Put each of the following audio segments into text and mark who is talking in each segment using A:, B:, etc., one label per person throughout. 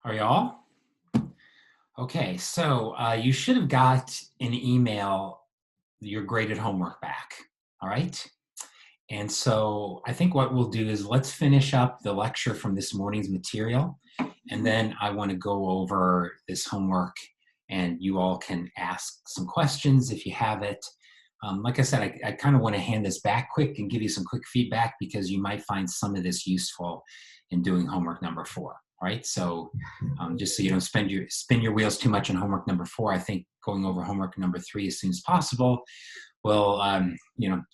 A: Are y'all? Okay, so you should have got an email, your graded homework back. All right. And so I think what we'll do is let's finish up the lecture from this morning's material. And then I want to go over this homework and you all can ask some questions if you have it. Like I said, I kind of want to hand this back quick and give you some quick feedback because you might find some of this useful in doing homework number 4. Right, so just so you don't spin your wheels too much on homework number 4, I think going over homework number 3 as soon as possible will,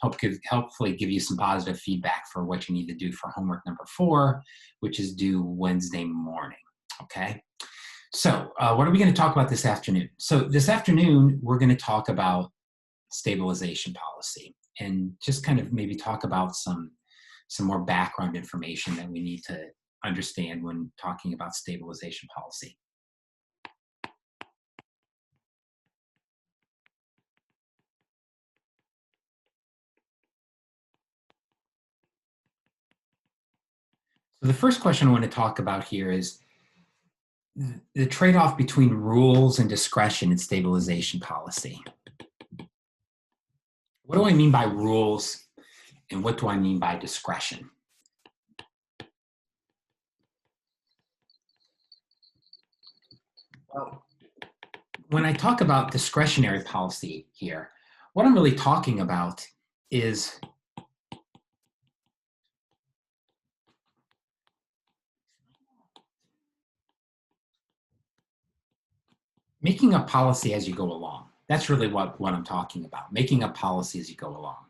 A: hopefully give you some positive feedback for what you need to do for homework number 4, which is due Wednesday morning. Okay, so what are we going to talk about this afternoon? So this afternoon we're going to talk about stabilization policy and just kind of maybe talk about some more background information that we need to understand when talking about stabilization policy. So the first question I want to talk about here is the trade-off between rules and discretion in stabilization policy. What do I mean by rules and what do I mean by discretion? Well, when I talk about discretionary policy here, what I'm really talking about is making a policy as you go along. That's really what I'm talking about, making a policy as you go along.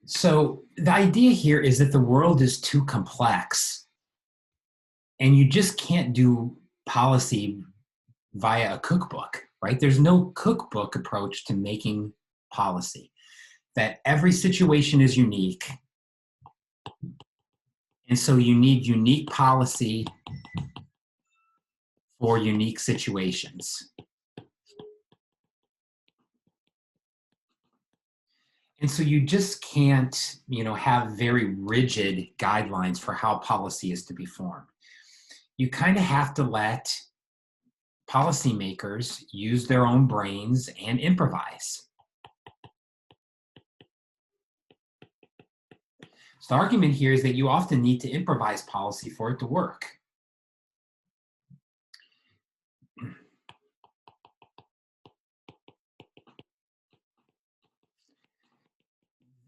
A: So the idea here is that the world is too complex and you just can't do policy via a cookbook, right? There's no cookbook approach to making policy, that every situation is unique. And so you need unique policy for unique situations. And so you just can't, have very rigid guidelines for how policy is to be formed. You kind of have to let policymakers use their own brains and improvise. So the argument here is that you often need to improvise policy for it to work.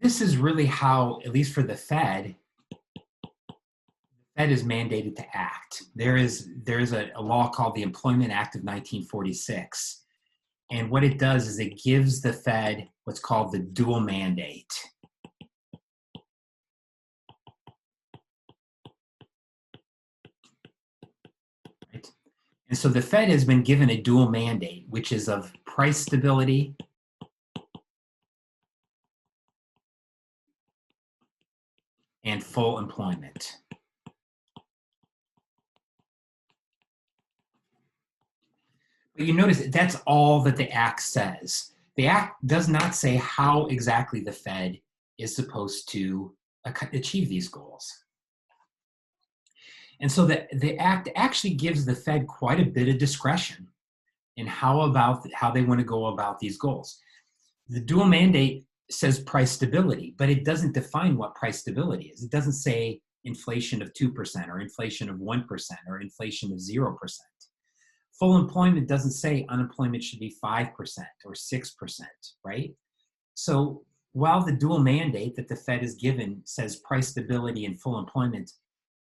A: This is really how, at least for the Fed is mandated to act. There is a law called the Employment Act of 1946. And what it does is it gives the Fed what's called the dual mandate. Right? And so the Fed has been given a dual mandate, which is of price stability and full employment. But you notice that's all that the Act says. The Act does not say how exactly the Fed is supposed to achieve these goals. And so the Act actually gives the Fed quite a bit of discretion in how they want to go about these goals. The dual mandate says price stability, but it doesn't define what price stability is. It doesn't say inflation of 2% or inflation of 1% or inflation of 0%. Full employment doesn't say unemployment should be 5% or 6%, right? So while the dual mandate that the Fed is given says price stability and full employment,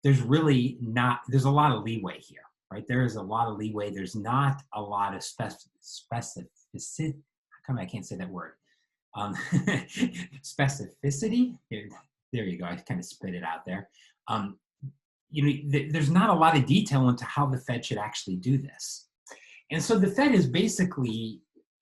A: there's a lot of leeway here, right? There is a lot of leeway. There's not a lot of specificity. How come I can't say that word? Specificity. There you go. I kind of spit it out there. There's not a lot of detail into how the Fed should actually do this. And so the Fed is basically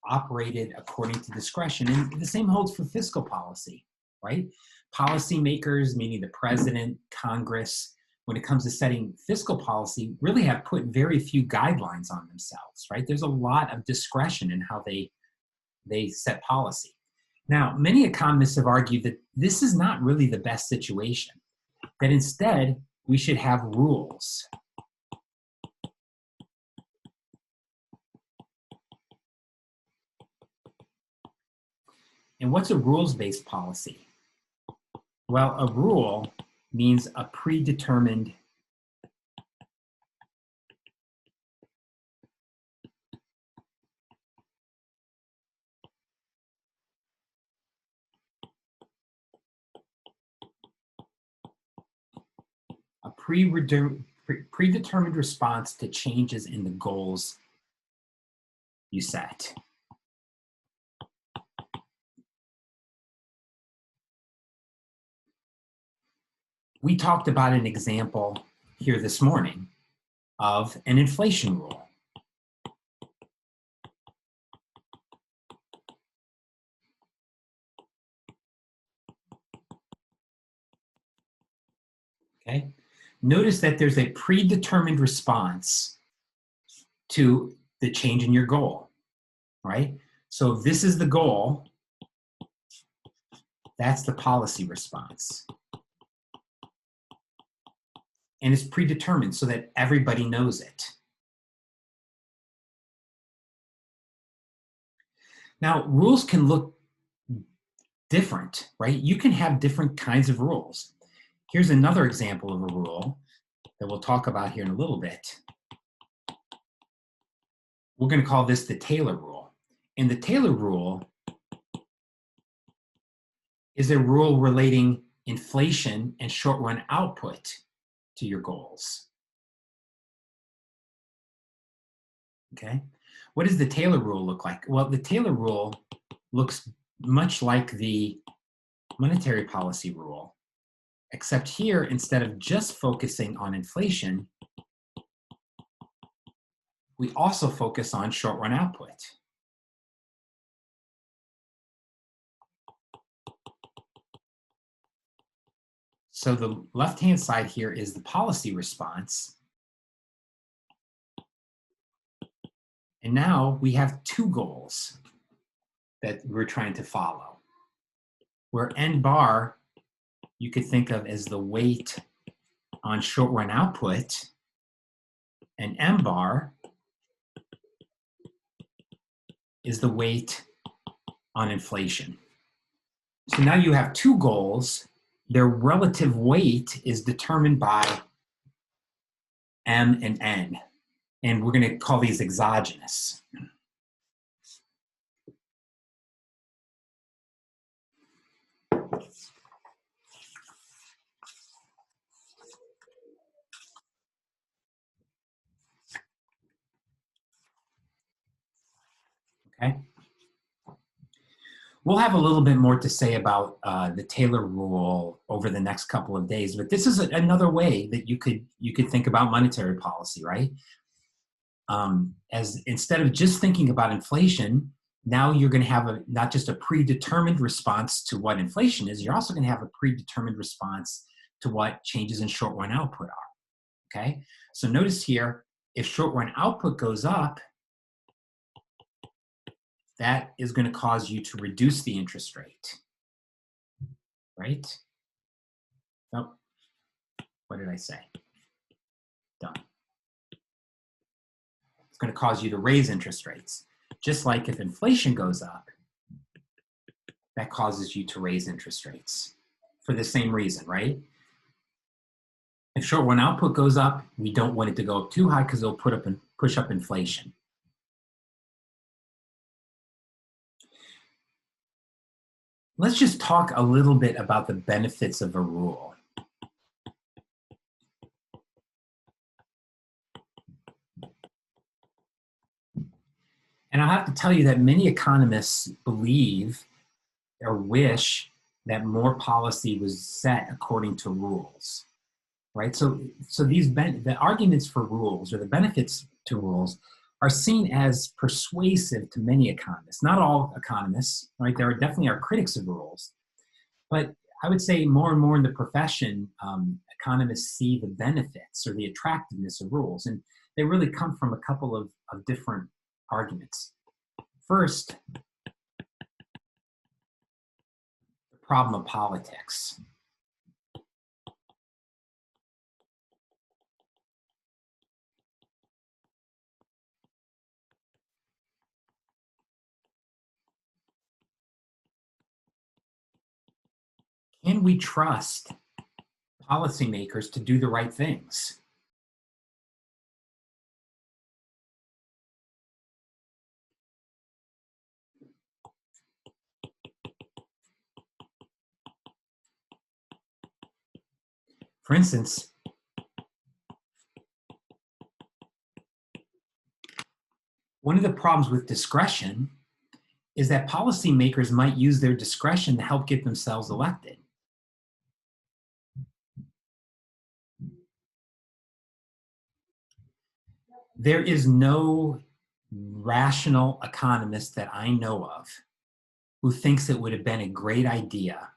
A: operated according to discretion. And the same holds for fiscal policy, right? Policymakers, meaning the president, Congress, when it comes to setting fiscal policy, really have put very few guidelines on themselves, right? There's a lot of discretion in how they set policy. Now, many economists have argued that this is not really the best situation, that instead, we should have rules. And what's a rules-based policy? Well, a rule means a predetermined predetermined response to changes in the goals you set. We talked about an example here this morning of an inflation rule. Okay. Notice that there's a predetermined response to the change in your goal, right? So if this is the goal, that's the policy response. And it's predetermined so that everybody knows it. Now, rules can look different, right? You can have different kinds of rules. Here's another example of a rule that we'll talk about here in a little bit. We're going to call this the Taylor rule. And the Taylor rule is a rule relating inflation and short-run output to your goals. Okay? What does the Taylor rule look like? Well, the Taylor rule looks much like the monetary policy rule, except here, instead of just focusing on inflation, we also focus on short-run output. So the left-hand side here is the policy response. And now we have two goals that we're trying to follow. Where N bar, you could think of as the weight on short-run output, and M bar is the weight on inflation. So now you have two goals. Their relative weight is determined by M and N. And we're going to call these exogenous. Okay. We'll have a little bit more to say about the Taylor rule over the next couple of days, but this is another way that you could think about monetary policy, right? As instead of just thinking about inflation, now you're going to have not just a predetermined response to what inflation is, you're also going to have a predetermined response to what changes in short-run output are. Okay, so notice here, if short-run output goes up, that is going to cause you to reduce the interest rate, right? Oh, what did I say? Done. It's going to cause you to raise interest rates. Just like if inflation goes up, that causes you to raise interest rates for the same reason, right? If short-run output goes up, we don't want it to go up too high because it'll push up inflation. Let's just talk a little bit about the benefits of a rule. And I have to tell you that many economists believe or wish that more policy was set according to rules, right? So the arguments for rules or the benefits to rules are seen as persuasive to many economists. Not all economists, right? There definitely are critics of rules, but I would say more and more in the profession, economists see the benefits or the attractiveness of rules, and they really come from a couple of different arguments. First, the problem of politics. Can we trust policymakers to do the right things? For instance, one of the problems with discretion is that policymakers might use their discretion to help get themselves elected. There is no rational economist that I know of who thinks it would have been a great idea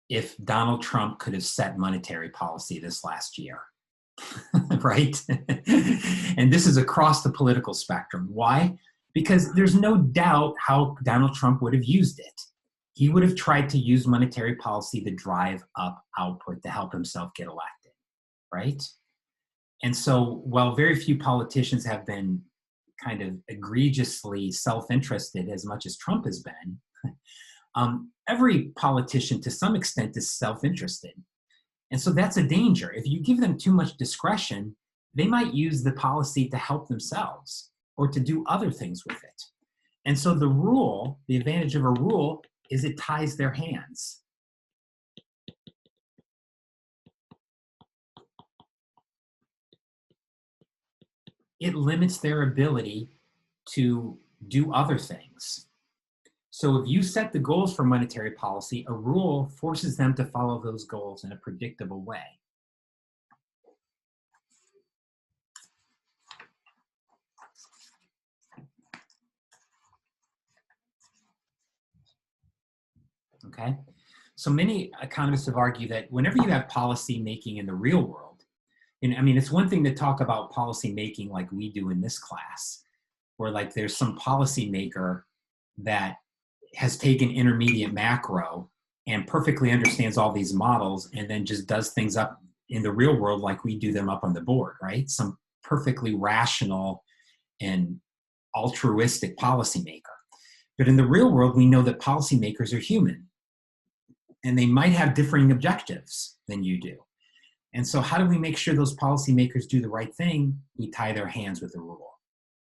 A: if Donald Trump could have set monetary policy this last year. Right? And this is across the political spectrum. Why? Because there's no doubt how Donald Trump would have used it. He would have tried to use monetary policy to drive up output to help himself get elected, right? And so while very few politicians have been kind of egregiously self-interested as much as Trump has been, every politician to some extent is self-interested. And so that's a danger. If you give them too much discretion, they might use the policy to help themselves or to do other things with it. And so the rule, the advantage of a rule is it ties their hands. It limits their ability to do other things. So if you set the goals for monetary policy, a rule forces them to follow those goals in a predictable way. Okay? So many economists have argued that whenever you have policy making in the real world, and I mean, it's one thing to talk about policy making like we do in this class, where like there's some policy maker that has taken intermediate macro and perfectly understands all these models and then just does things up in the real world like we do them up on the board, right? Some perfectly rational and altruistic policymaker. But in the real world, we know that policymakers are human and they might have differing objectives than you do. And so how do we make sure those policymakers do the right thing? We tie their hands with the rule,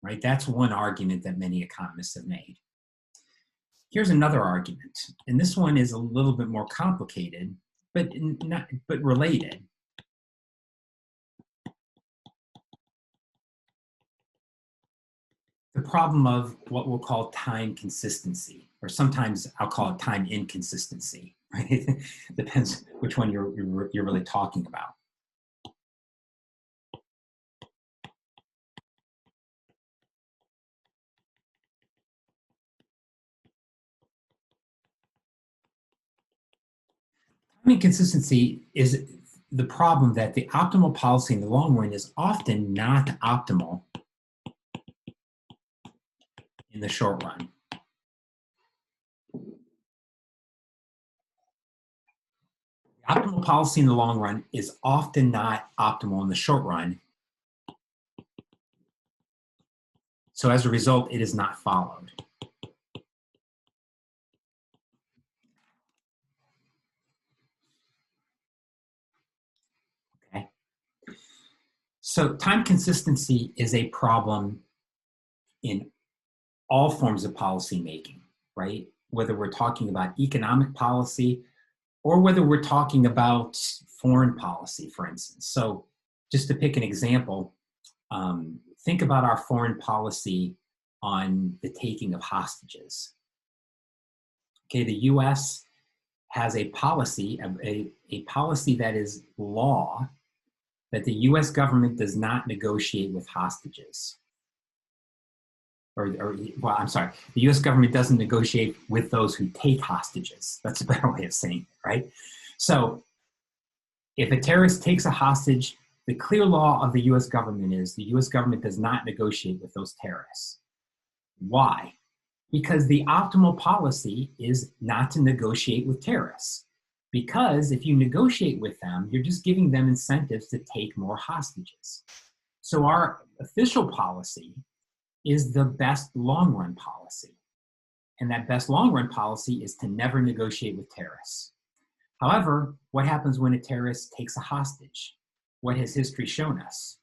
A: right? That's one argument that many economists have made. Here's another argument, and this one is a little bit more complicated, but related. The problem of what we'll call time consistency, or sometimes I'll call it time inconsistency, right? Depends which one you're really talking about. Time inconsistency is the problem that the optimal policy in the long run is often not optimal in the short run. The optimal policy in the long run is often not optimal in the short run. So as a result, it is not followed. Okay. So time consistency is a problem in all forms of policy making, right? Whether we're talking about economic policy or whether we're talking about foreign policy, for instance. So just to pick an example, think about our foreign policy on the taking of hostages. Okay, the US has a policy, a policy that is law, that the US government does not negotiate with hostages. Well, I'm sorry, the US government doesn't negotiate with those who take hostages. That's a better way of saying it, right? So if a terrorist takes a hostage, the clear law of the US government is the US government does not negotiate with those terrorists. Why? Because the optimal policy is not to negotiate with terrorists. Because if you negotiate with them, you're just giving them incentives to take more hostages. So our official policy is the best long run policy. And that best long run policy is to never negotiate with terrorists. However, what happens when a terrorist takes a hostage? What has history shown us?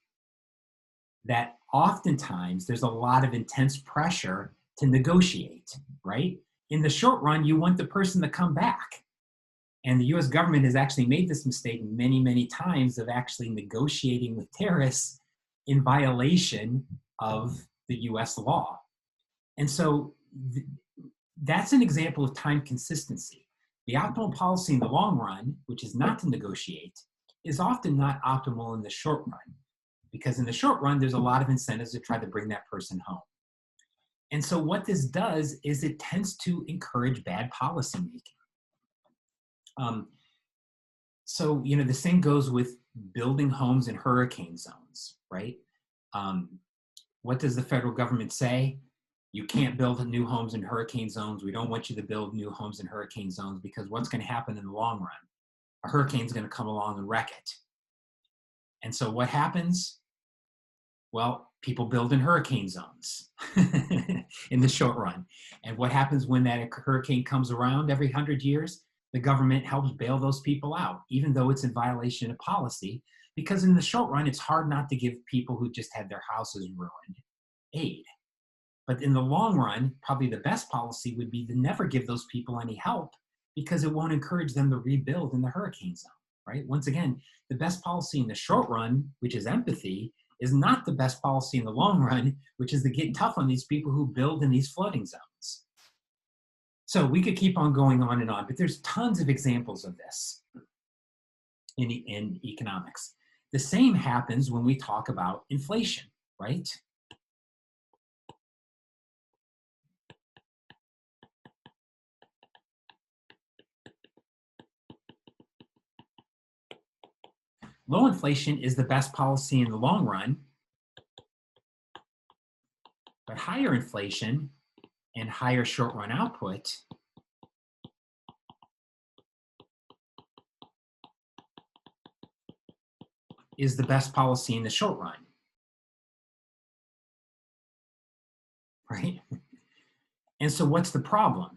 A: That oftentimes there's a lot of intense pressure to negotiate, right? In the short run, you want the person to come back. And the US government has actually made this mistake many, many times of actually negotiating with terrorists in violation of the US law. And so that's an example of time consistency. The optimal policy in the long run, which is not to negotiate, is often not optimal in the short run, because in the short run, there's a lot of incentives to try to bring that person home. And so what this does is it tends to encourage bad policymaking. So, the same goes with building homes in hurricane zones, right? What does the federal government say? You can't build new homes in hurricane zones. We don't want you to build new homes in hurricane zones, because what's going to happen in the long run? A hurricane's going to come along and wreck it. And so what happens? Well, people build in hurricane zones in the short run. And what happens when that hurricane comes around every 100 years? The government helps bail those people out, even though it's in violation of policy, because in the short run, it's hard not to give people who just had their houses ruined aid. But in the long run, probably the best policy would be to never give those people any help, because it won't encourage them to rebuild in the hurricane zone, right? Once again, the best policy in the short run, which is empathy, is not the best policy in the long run, which is to get tough on these people who build in these flooding zones. So we could keep on going on and on, but there's tons of examples of this in economics. The same happens when we talk about inflation, right? Low inflation is the best policy in the long run, but higher inflation and higher short-run output is the best policy in the short run, right? And so what's the problem?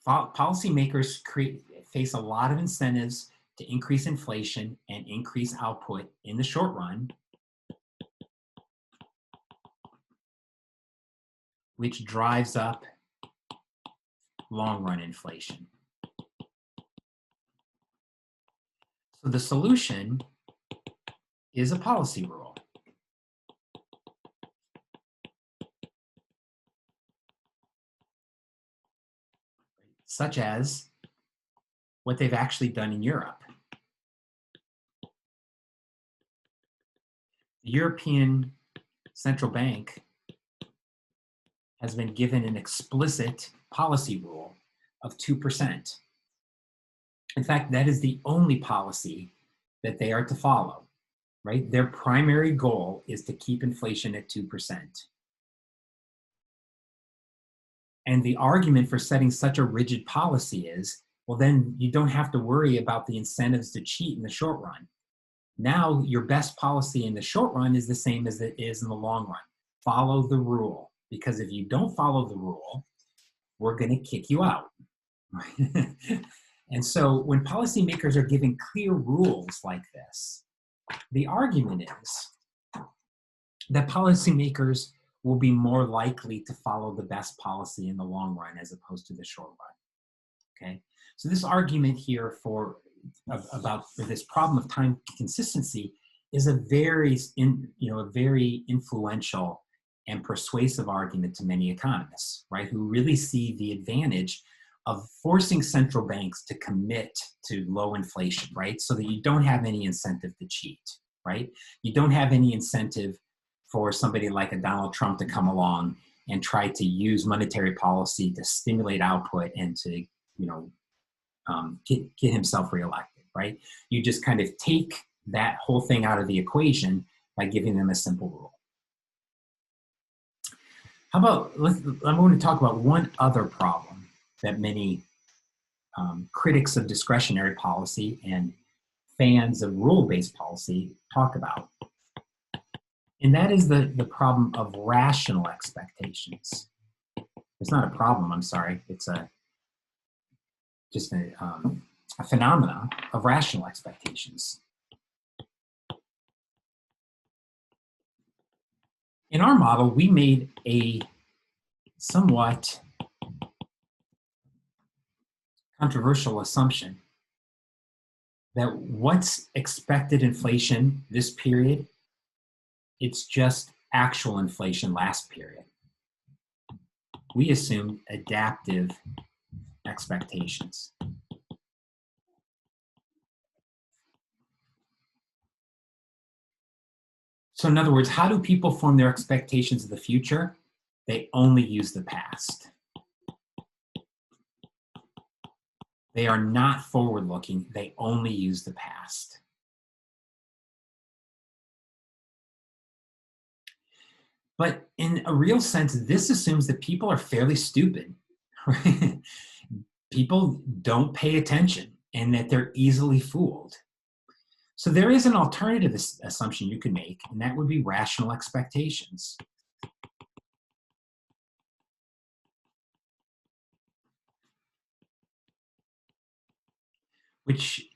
A: Policymakers face a lot of incentives to increase inflation and increase output in the short run, which drives up long-run inflation. So the solution is a policy rule. Such as what they've actually done in Europe. The European Central Bank has been given an explicit policy rule of 2%. In fact, that is the only policy that they are to follow, right? Their primary goal is to keep inflation at 2%. And the argument for setting such a rigid policy is, well, then you don't have to worry about the incentives to cheat in the short run. Now, your best policy in the short run is the same as it is in the long run. Follow the rule, because if you don't follow the rule, we're going to kick you out. And so when policymakers are giving clear rules like this, the argument is that policymakers will be more likely to follow the best policy in the long run as opposed to the short run. Okay, so this argument here about this problem of time consistency is a very influential and persuasive argument to many economists, right, who really see the advantage of forcing central banks to commit to low inflation, right, so that you don't have any incentive to cheat, right? You don't have any incentive for somebody like a Donald Trump to come along and try to use monetary policy to stimulate output and to, get himself reelected, right? You just kind of take that whole thing out of the equation by giving them a simple rule. How about, I'm going to talk about one other problem that many critics of discretionary policy and fans of rule-based policy talk about. And that is the problem of rational expectations. It's not a problem, I'm sorry. It's just a phenomena of rational expectations. In our model, we made a somewhat controversial assumption that what's expected inflation this period, it's just actual inflation last period. We assumed adaptive expectations. So in other words, how do people form their expectations of the future? They only use the past. They are not forward-looking. They only use the past. But in a real sense, this assumes that people are fairly stupid. Right? People don't pay attention and that they're easily fooled. So there is an alternative assumption you can make, and that would be rational expectations. Which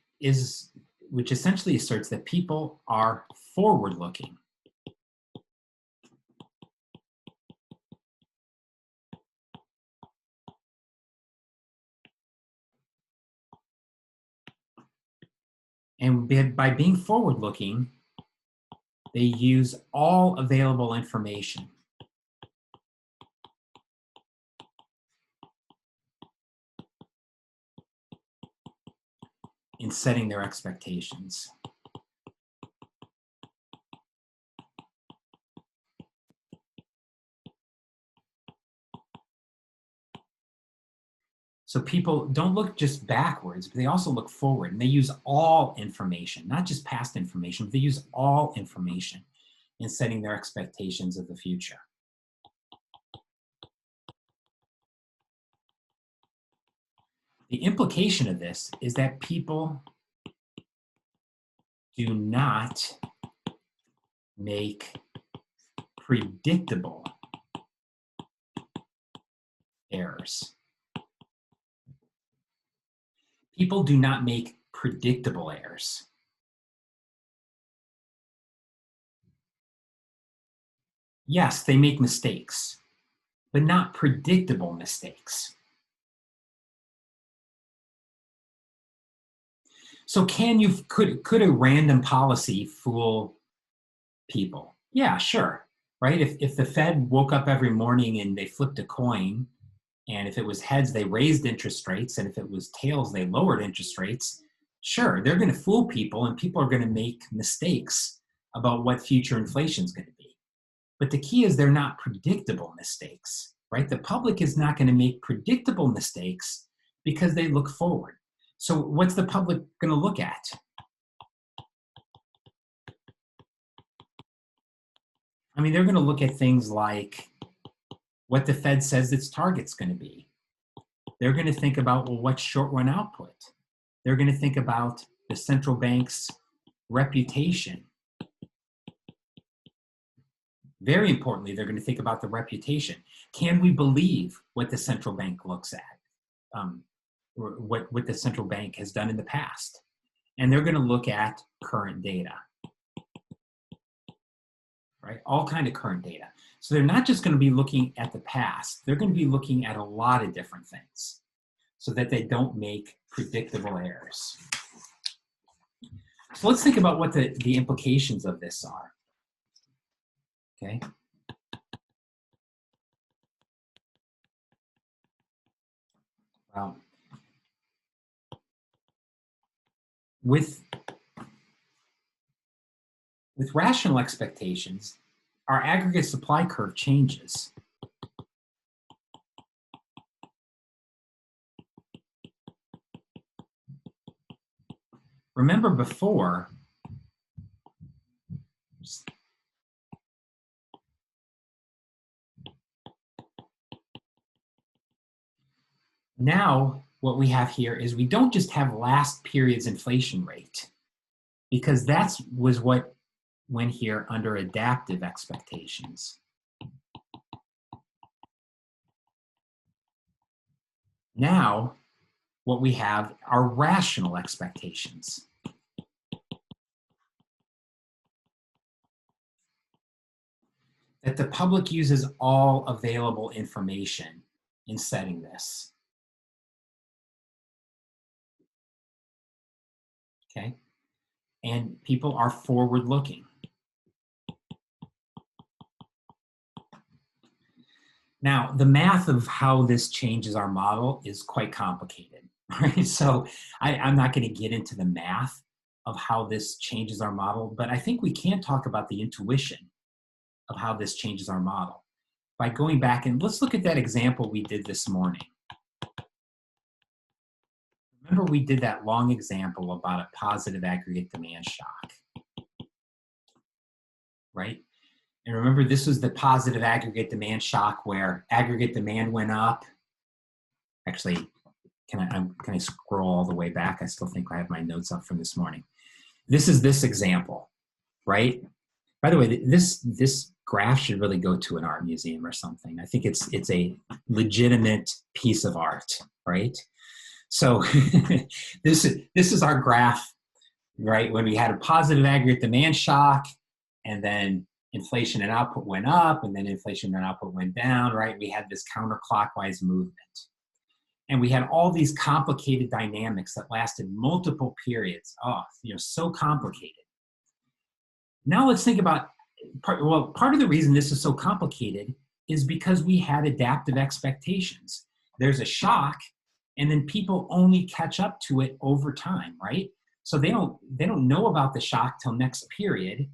A: essentially asserts that people are forward-looking. And by being forward-looking, they use all available information. In setting their expectations. So people don't look just backwards, but they also look forward, and they use all information, not just past information, but they use all information in setting their expectations of the future. The implication of this is that people do not make predictable errors. People do not make predictable errors. Yes, they make mistakes, but not predictable mistakes. So could a random policy fool people? Yeah, sure, right? If the Fed woke up every morning and they flipped a coin, and if it was heads, they raised interest rates, and if it was tails, they lowered interest rates, sure, they're going to fool people, and people are going to make mistakes about what future inflation is going to be. But the key is they're not predictable mistakes, right? The public is not going to make predictable mistakes because they look forward. So what's the public going to look at? I mean, they're going to look at things like what the Fed says its target's going to be. They're going to think about, well, what's short-run output? They're going to think about the central bank's reputation. Very importantly, they're going to think about the reputation. Can we believe what the central bank looks at? Or what the central bank has done in the past? And they're going to look at current data. Right? All kind of current data. So they're not just going to be looking at the past. They're going to be looking at a lot of different things so that they don't make predictable errors. So let's think about what the implications of this are. Okay. Well, with rational expectations, our aggregate supply curve changes. Remember before, now what we have here is we don't just have last period's inflation rate, because that was what went here under adaptive expectations. Now, what we have are rational expectations. That the public uses all available information in setting this. Okay? And people are forward-looking. Now, the math of how this changes our model is quite complicated, right? So I'm not going to get into the math of how this changes our model, but I think we can talk about the intuition of how this changes our model by going back and let's look at that example we did this morning. Remember we did that long example about a positive aggregate demand shock, right? And remember, this was the positive aggregate demand shock where aggregate demand went up. Actually, can I scroll all the way back? I still think I have my notes up from this morning. This is this example, right? By the way, this graph should really go to an art museum or something. I think it's a legitimate piece of art, right? So this is our graph, right? When we had a positive aggregate demand shock, and then inflation and output went up, and then inflation and output went down, right? We had this counterclockwise movement. And we had all these complicated dynamics that lasted multiple periods. Oh, so complicated. Now let's think about, part of the reason this is so complicated is because we had adaptive expectations. There's a shock, and then people only catch up to it over time, right? So they don't know about the shock till next period.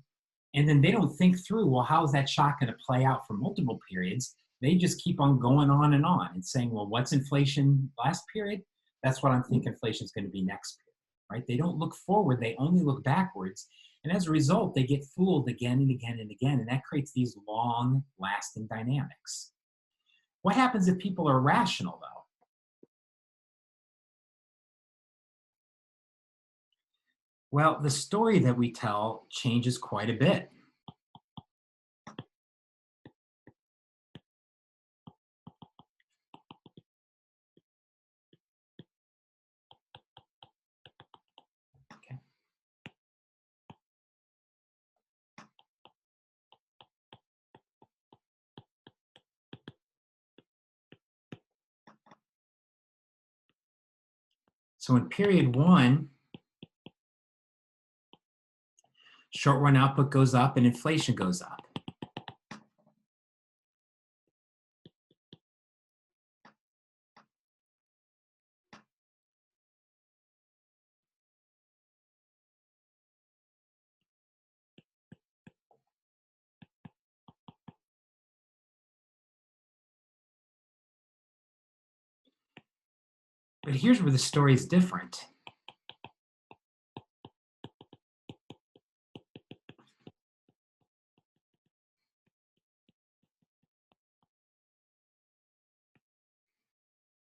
A: And then they don't think through, well, how is that shock going to play out for multiple periods? They just keep on going on and saying, well, what's inflation last period? That's what I'm thinking inflation is going to be next period, right? They don't look forward. They only look backwards. And as a result, they get fooled again and again and again. And that creates these long-lasting dynamics. What happens if people are rational, though? Well, the story that we tell changes quite a bit. Okay. So in period one, short run output goes up and inflation goes up. But here's where the story is different.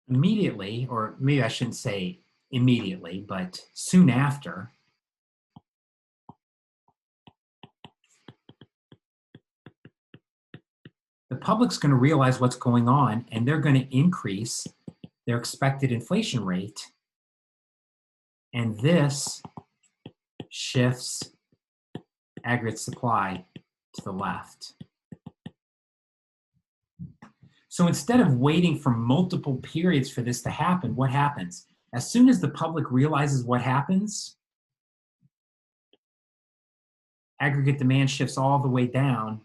A: Immediately, or maybe I shouldn't say immediately, but soon after, the public's going to realize what's going on, and they're going to increase their expected inflation rate. And this shifts aggregate supply to the left. So instead of waiting for multiple periods for this to happen, what happens? As soon as the public realizes what happens, aggregate demand shifts all the way down.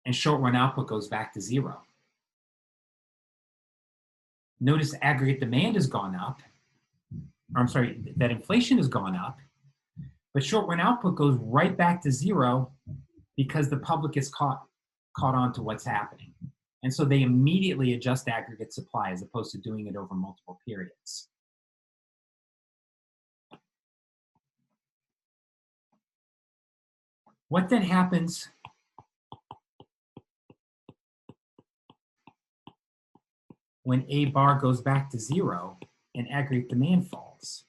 A: And short run output goes back to zero. Notice aggregate demand has gone up. Or I'm sorry, that inflation has gone up, but short run output goes right back to zero because the public is caught on to what's happening. And so they immediately adjust aggregate supply as opposed to doing it over multiple periods. What then happens when A bar goes back to zero? and aggregate demand falls.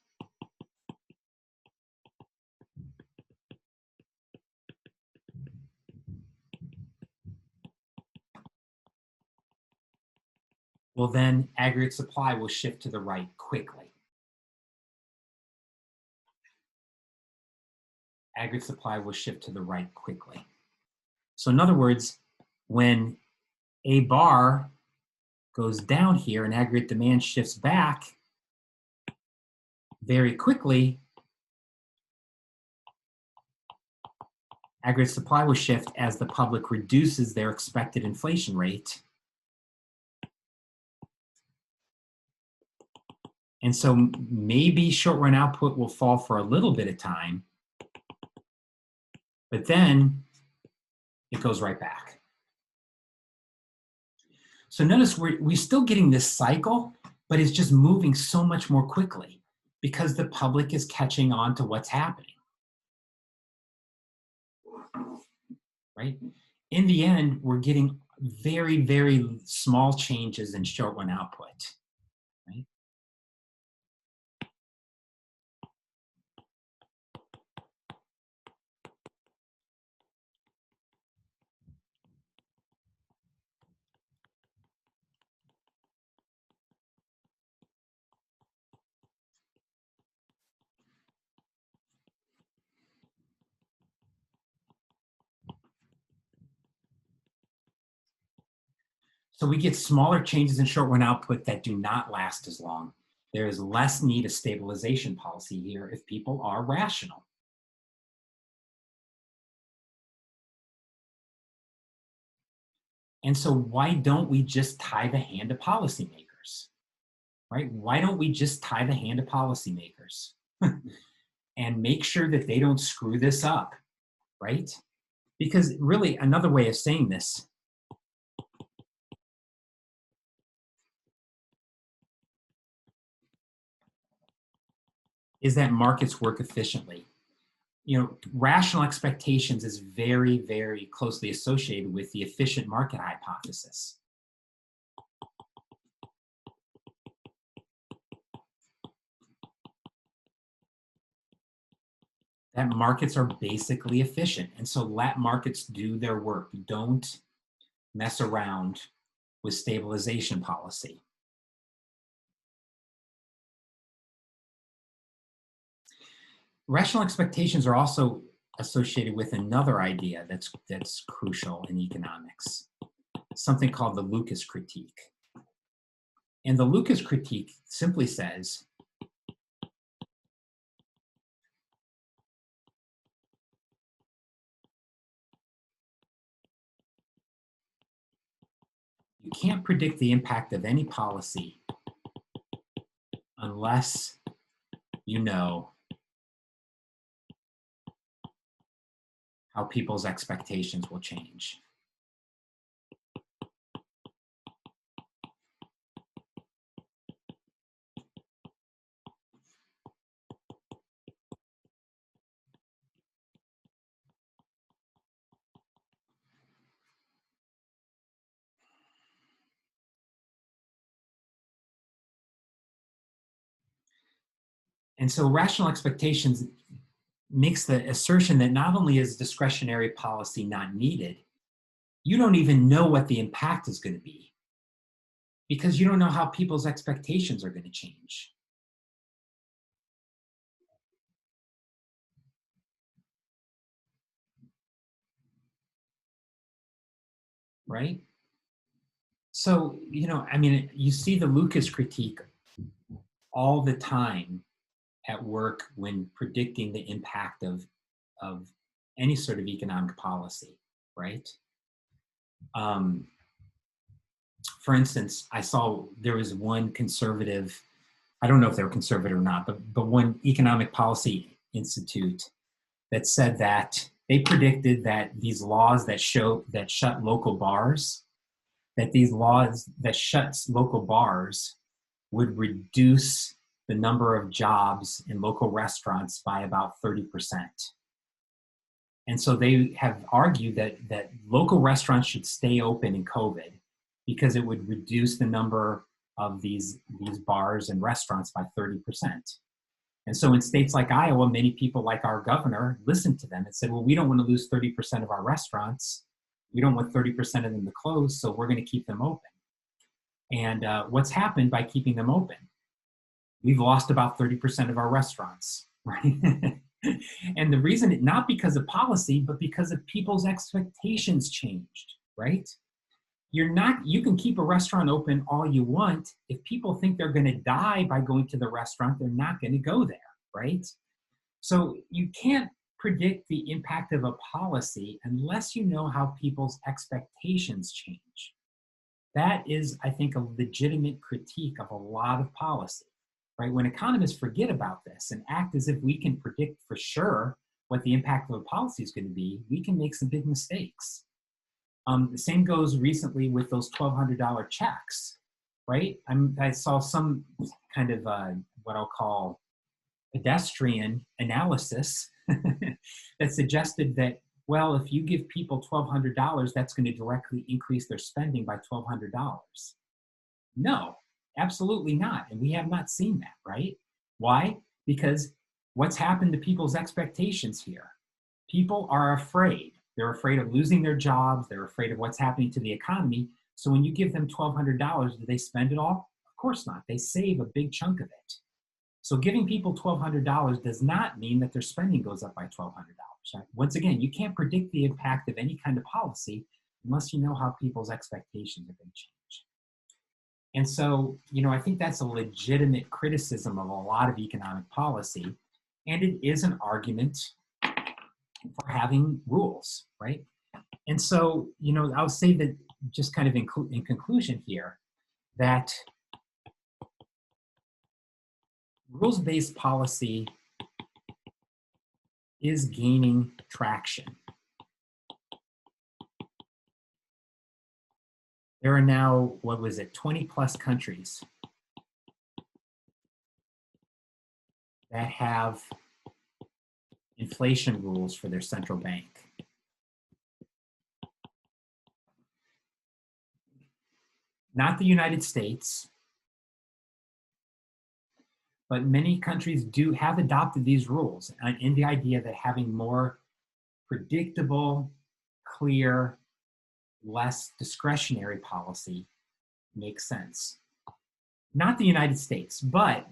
A: Well, then aggregate supply will shift to the right quickly. Aggregate supply will shift to the right quickly. So in other words, when A bar goes down here and aggregate demand shifts back very quickly, aggregate supply will shift as the public reduces their expected inflation rate. And so maybe short run output will fall for a little bit of time, but then it goes right back. So notice we're still getting this cycle, but it's just moving so much more quickly because the public is catching on to what's happening. Right? In the end, we're getting very, very small changes in short run output. Right? So we get smaller changes in short run output that do not last as long. There is less need of stabilization policy here if people are rational. And so why don't we just tie the hand of policymakers, right? Why don't we just tie the hand of policymakers and make sure that they don't screw this up, right? Because really another way of saying this is that markets work efficiently. You know, rational expectations is very, very closely associated with the efficient market hypothesis. That markets are basically efficient. And so let markets do their work. Don't mess around with stabilization policy. Rational expectations are also associated with another idea that's crucial in economics, something called the Lucas critique. And the Lucas critique simply says, you can't predict the impact of any policy unless you know how people's expectations will change. And so rational expectations makes the assertion that not only is discretionary policy not needed, you don't even know what the impact is going to be because you don't know how people's expectations are going to change. Right? So, you know, I mean, you see the Lucas critique all the time at work when predicting the impact of any sort of economic policy, right? For instance, I saw there was one conservative, I don't know if they were conservative or not, but one economic policy institute that said that they predicted that these laws that shut local bars, that these laws that shuts local bars would reduce the number of jobs in local restaurants by about 30%. And so they have argued that local restaurants should stay open in COVID because it would reduce the number of these bars and restaurants by 30%. And so in states like Iowa, many people like our governor listened to them and said, well, we don't want to lose 30% of our restaurants. We don't want 30% of them to close, so we're going to keep them open. And what's happened by keeping them open? We've lost about 30% of our restaurants, right? And the reason, not because of policy, but because of people's expectations changed, right? You can keep a restaurant open all you want. If people think they're going to die by going to the restaurant, they're not going to go there, right? So you can't predict the impact of a policy unless you know how people's expectations change. That is, I think, a legitimate critique of a lot of policy, right? When economists forget about this and act as if we can predict for sure what the impact of a policy is going to be, we can make some big mistakes. The same goes recently with those $1,200 checks, right? I saw some kind of what I'll call pedestrian analysis that suggested that, well, if you give people $1,200, that's going to directly increase their spending by $1,200. No, absolutely not. And we have not seen that, right? Why? Because what's happened to people's expectations here? People are afraid. They're afraid of losing their jobs. They're afraid of what's happening to the economy. So when you give them $1,200, do they spend it all? Of course not. They save a big chunk of it. So giving people $1,200 does not mean that their spending goes up by $1,200. Right? Once again, you can't predict the impact of any kind of policy unless you know how people's expectations are going to change. And so, I think that's a legitimate criticism of a lot of economic policy. And it is an argument for having rules, right? And so, I'll say that just kind of in conclusion here, that rules-based policy is gaining traction. There are now, 20 plus countries that have inflation rules for their central bank. Not the United States, but many countries have adopted these rules in the idea that having more predictable, clear, less discretionary policy makes sense. Not the United States, but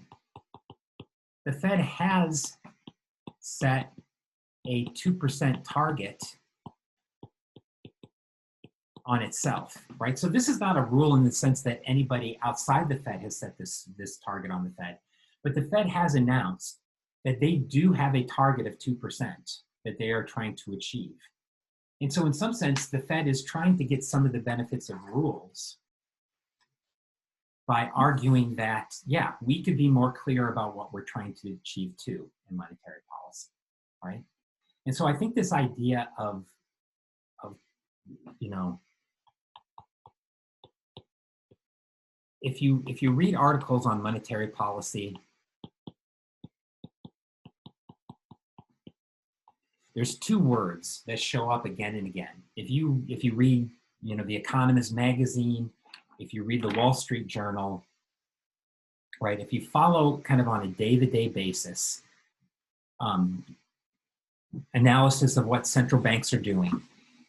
A: the Fed has set a 2% target on itself, right? So this is not a rule in the sense that anybody outside the Fed has set this target on the Fed, but the Fed has announced that they do have a target of 2% that they are trying to achieve. And so in some sense, the Fed is trying to get some of the benefits of rules by arguing that, yeah, we could be more clear about what we're trying to achieve too in monetary policy, right? And so I think this idea of if you read articles on monetary policy, there's two words that show up again and again. If you read, The Economist magazine, if you read the Wall Street Journal, right? If you follow kind of on a day-to-day basis, analysis of what central banks are doing,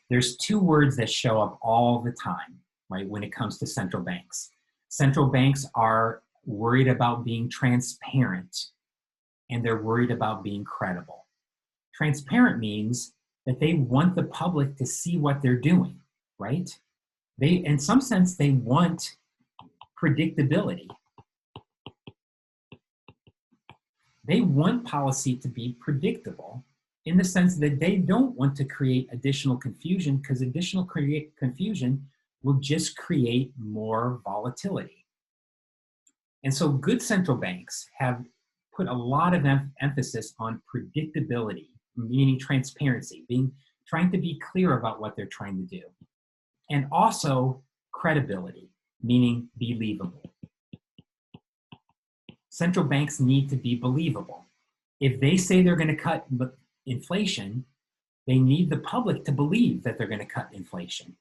A: there's two words that show up all the time, right? When it comes to central banks. Central banks are worried about being transparent, and they're worried about being credible. Transparent means that they want the public to see what they're doing, right? In some sense, they want predictability. They want policy to be predictable in the sense that they don't want to create additional confusion, because additional confusion will just create more volatility. And so good central banks have put a lot of emphasis on predictability, meaning transparency, trying to be clear about what they're trying to do. And also credibility, meaning believable. Central banks need to be believable. If they say they're going to cut inflation, they need the public to believe that they're going to cut inflation.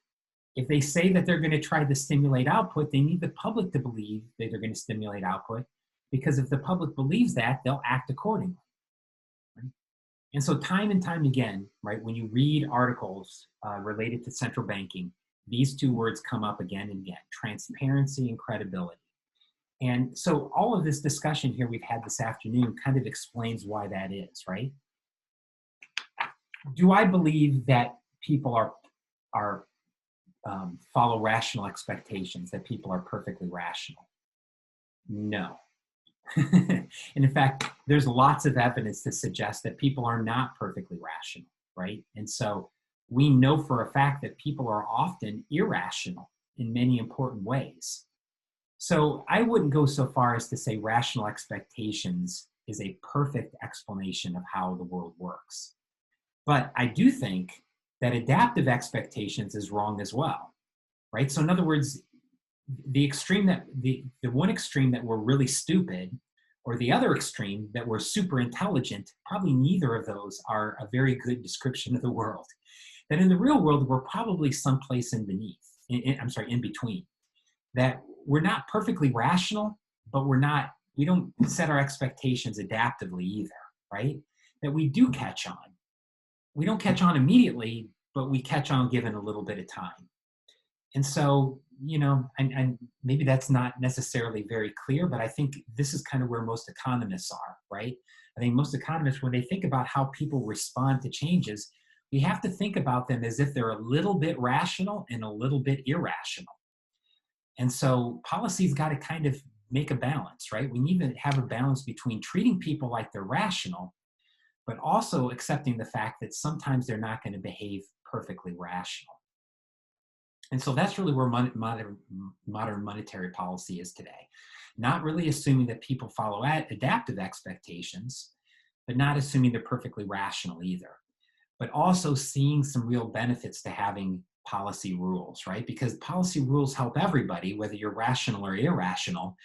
A: If they say that they're going to try to stimulate output, they need the public to believe that they're going to stimulate output, because if the public believes that, they'll act accordingly. Right? And so time and time again, right, when you read articles related to central banking, these two words come up again and again: transparency and credibility. And so all of this discussion here we've had this afternoon kind of explains why that is, right? Do I believe that people are follow rational expectations, that people are perfectly rational? No. And in fact, there's lots of evidence to suggest that people are not perfectly rational, right? And so we know for a fact that people are often irrational in many important ways. So I wouldn't go so far as to say rational expectations is a perfect explanation of how the world works. But I do think that adaptive expectations is wrong as well, right? So in other words, the extreme that the one extreme that we're really stupid, or the other extreme that we're super intelligent, probably neither of those are a very good description of the world. That in the real world, we're probably someplace in in between. That we're not perfectly rational, but we don't set our expectations adaptively either, right? That we do catch on. We don't catch on immediately, but we catch on given a little bit of time. And so, and maybe that's not necessarily very clear, but I think this is kind of where most economists are, right? I think most economists, when they think about how people respond to changes, we have to think about them as if they're a little bit rational and a little bit irrational. And so policy's got to kind of make a balance, right? We need to have a balance between treating people like they're rational, but also accepting the fact that sometimes they're not going to behave perfectly rational. And so that's really where modern monetary policy is today. Not really assuming that people follow adaptive expectations, but not assuming they're perfectly rational either. But also seeing some real benefits to having policy rules, right? Because policy rules help everybody, whether you're rational or irrational,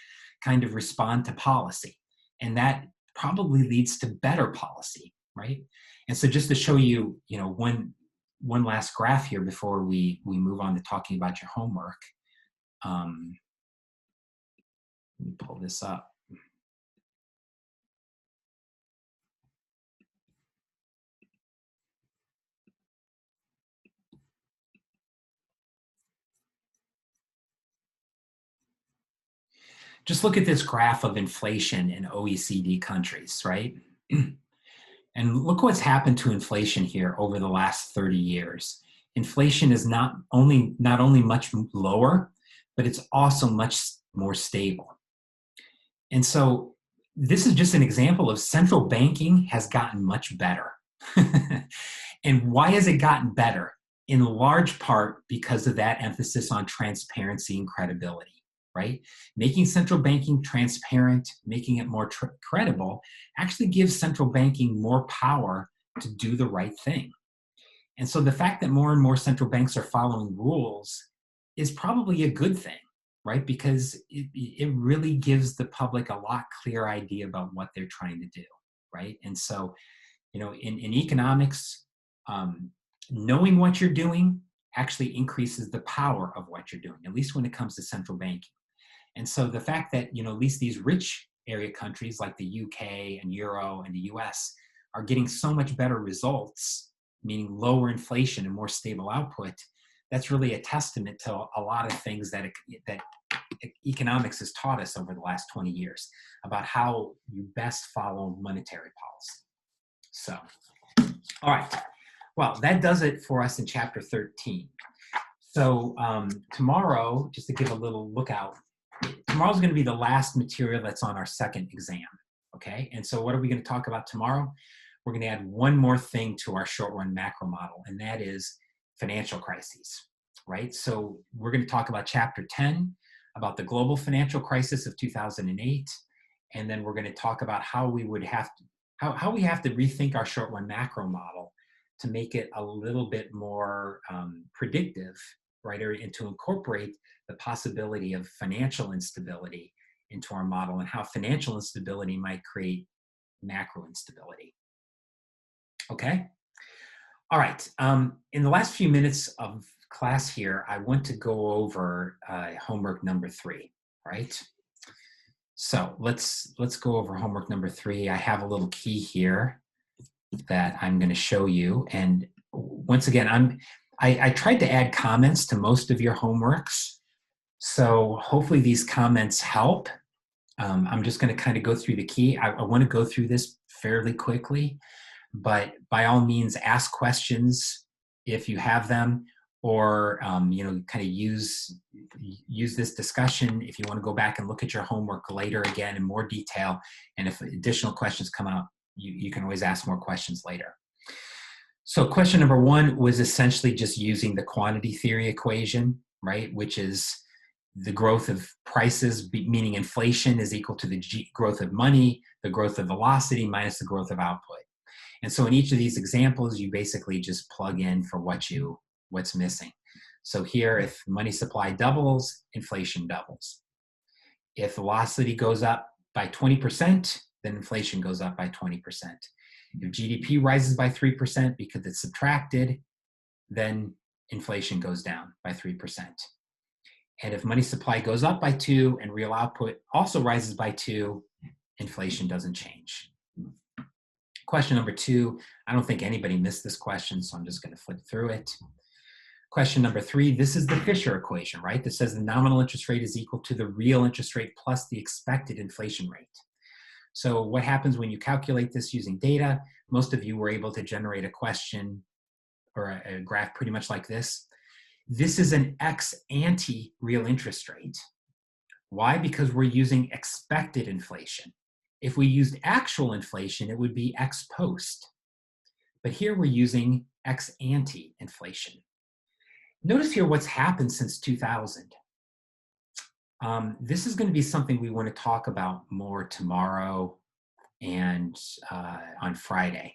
A: kind of respond to policy. And that probably leads to better policy, right? And so just to show you, one last graph here before we move on to talking about your homework. Let me pull this up. Just look at this graph of inflation in OECD countries, right? And look what's happened to inflation here over the last 30 years. Inflation is not only much lower, but it's also much more stable. And so this is just an example of central banking has gotten much better. And why has it gotten better? In large part because of that emphasis on transparency and credibility, right? Making central banking transparent, making it more credible, actually gives central banking more power to do the right thing. And so the fact that more and more central banks are following rules is probably a good thing, right? Because it really gives the public a lot clearer idea about what they're trying to do, right? And so, in economics, knowing what you're doing actually increases the power of what you're doing, at least when it comes to central banking. And so the fact that, at least these rich area countries like the UK and Euro and the US are getting so much better results, meaning lower inflation and more stable output, that's really a testament to a lot of things that economics has taught us over the last 20 years about how you best follow monetary policy. So, all right. Well, that does it for us in chapter 13. So tomorrow, just to give a little lookout, tomorrow's going to be the last material that's on our second exam, okay? And so what are we going to talk about tomorrow? We're going to add one more thing to our short-run macro model, and that is financial crises, right? So we're going to talk about chapter 10, about the global financial crisis of 2008, and then we're going to talk about how we have to rethink our short-run macro model to make it a little bit more predictive, right, and to incorporate the possibility of financial instability into our model and how financial instability might create macro instability. Okay? All right. In the last few minutes of class here, I want to go over homework number 3, right? So let's go over homework number 3. I have a little key here that I'm going to show you. And once again, I tried to add comments to most of your homeworks. So hopefully these comments help. I'm just going to kind of go through the key. I want to go through this fairly quickly, but by all means, ask questions if you have them, or kind of use this discussion if you want to go back and look at your homework later again in more detail. And if additional questions come out, you can always ask more questions later. So question number 1 was essentially just using the quantity theory equation, right? Which is the growth of prices, meaning inflation, is equal to the growth of money, the growth of velocity minus the growth of output. And so in each of these examples, you basically just plug in for what's missing. So here, if money supply doubles, inflation doubles. If velocity goes up by 20%, then inflation goes up by 20%. If GDP rises by 3% because it's subtracted, then inflation goes down by 3%. And if money supply goes up by 2 and real output also rises by 2, inflation doesn't change. Question number 2, I don't think anybody missed this question, so I'm just going to flip through it. Question number 3, this is the Fisher equation, right? That says the nominal interest rate is equal to the real interest rate plus the expected inflation rate. So what happens when you calculate this using data? Most of you were able to generate a question or a graph pretty much like this. This is an ex-ante real interest rate. Why? Because we're using expected inflation. If we used actual inflation, it would be ex post. But here we're using ex-ante inflation. Notice here what's happened since 2000. This is going to be something we want to talk about more tomorrow and on Friday.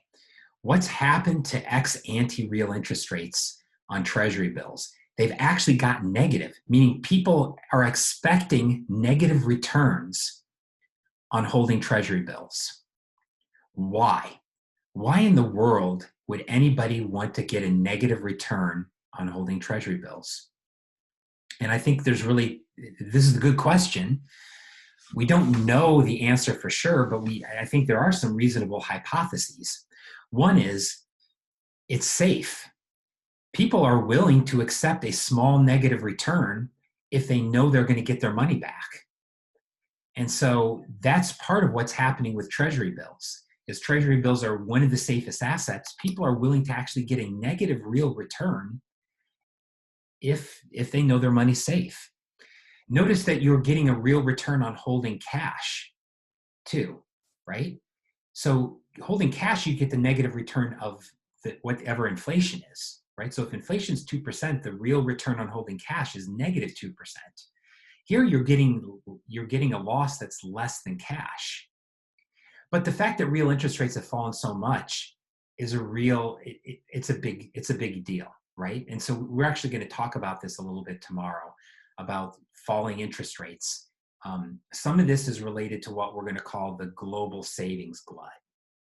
A: What's happened to ex-ante real interest rates on Treasury bills? They've actually gotten negative, meaning people are expecting negative returns on holding Treasury bills. Why? Why in the world would anybody want to get a negative return on holding Treasury bills? And I think this is a good question. We don't know the answer for sure, but I think there are some reasonable hypotheses. One is it's safe. People are willing to accept a small negative return if they know they're going to get their money back. And so that's part of what's happening with Treasury bills. Is Treasury bills are one of the safest assets. People are willing to actually get a negative real return if they know their money's safe. Notice that you're getting a real return on holding cash too, right? So holding cash, you get the negative return of whatever inflation is, right? So if inflation is 2%, the real return on holding cash is negative 2%. Here you're getting a loss that's less than cash. But the fact that real interest rates have fallen so much is it's a big deal, right? And so we're actually going to talk about this a little bit tomorrow, about falling interest rates. Some of this is related to what we're going to call the global savings glut,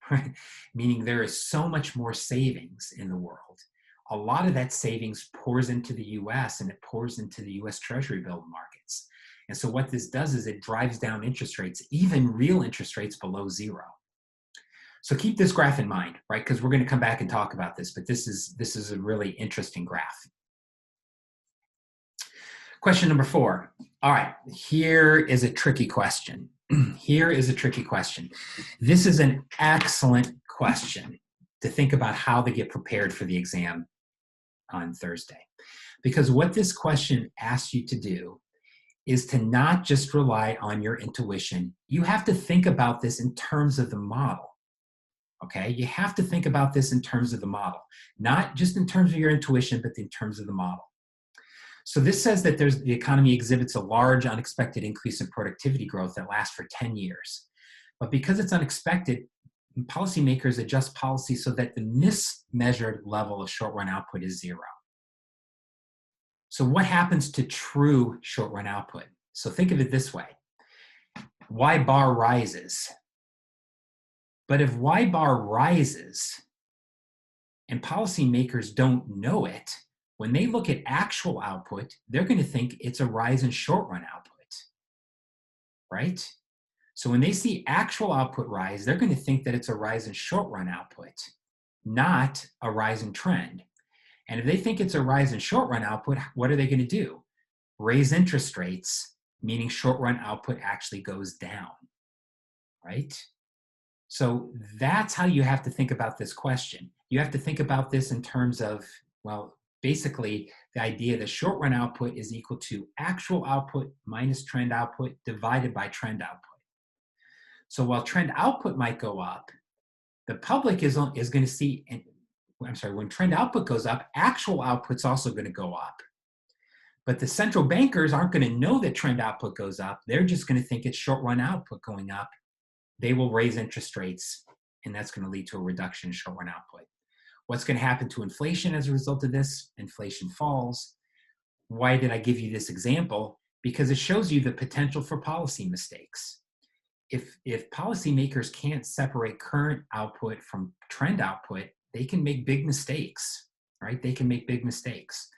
A: right? Meaning there is so much more savings in the world. A lot of that savings pours into the US and it pours into the US Treasury bill markets. And so what this does is it drives down interest rates, even real interest rates below 0. So keep this graph in mind, right? Because we're going to come back and talk about this, but this is a really interesting graph. Question number 4. All right, here is a tricky question. Here is a tricky question. This is an excellent question to think about how to get prepared for the exam on Thursday. Because what this question asks you to do is to not just rely on your intuition. You have to think about this in terms of the model. Okay, you have to think about this in terms of the model, not just in terms of your intuition, but in terms of the model. So this says that the economy exhibits a large unexpected increase in productivity growth that lasts for 10 years. But because it's unexpected, policymakers adjust policy so that the mismeasured level of short-run output is 0. So what happens to true short-run output? So think of it this way. Y bar rises. But if Y bar rises and policymakers don't know it, When they look at actual output, they're going to think it's a rise in short-run output, right? So when they see actual output rise, they're going to think that it's a rise in short-run output, not a rise in trend. And if they think it's a rise in short-run output, what are they going to do? Raise interest rates, meaning short-run output actually goes down, right? So that's how you have to think about this question. You have to think about this in terms of, well, basically the idea that short-run output is equal to actual output minus trend output divided by trend output. So while trend output might go up, the public is going to see, when trend output goes up, actual output's also going to go up. But the central bankers aren't going to know that trend output goes up. They're just going to think it's short-run output going up. They will raise interest rates, and that's going to lead to a reduction in short-run output. What's going to happen to inflation as a result of this? Inflation falls. Why did I give you this example? Because it shows you the potential for policy mistakes. If policymakers can't separate current output from trend output, they can make big mistakes, right? They can make big mistakes.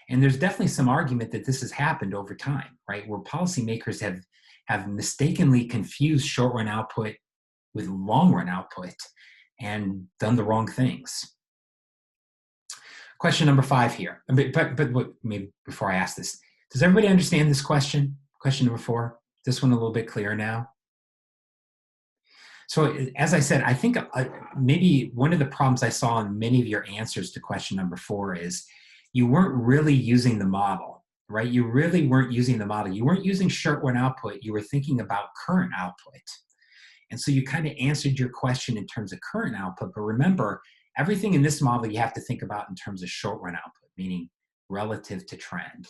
A: And there's definitely some argument that this has happened over time, right? Where policymakers have mistakenly confused short-run output with long-run output and done the wrong things. Question number 5 here. But maybe before I ask this, does everybody understand this question? Question number 4. This one a little bit clearer now. So as I said, I think maybe one of the problems I saw in many of your answers to question number 4 is you weren't really using the model, right? You really weren't using the model. You weren't using short-run output. You were thinking about current output. And so you kind of answered your question in terms of current output. But remember, everything in this model you have to think about in terms of short-run output, meaning relative to trend.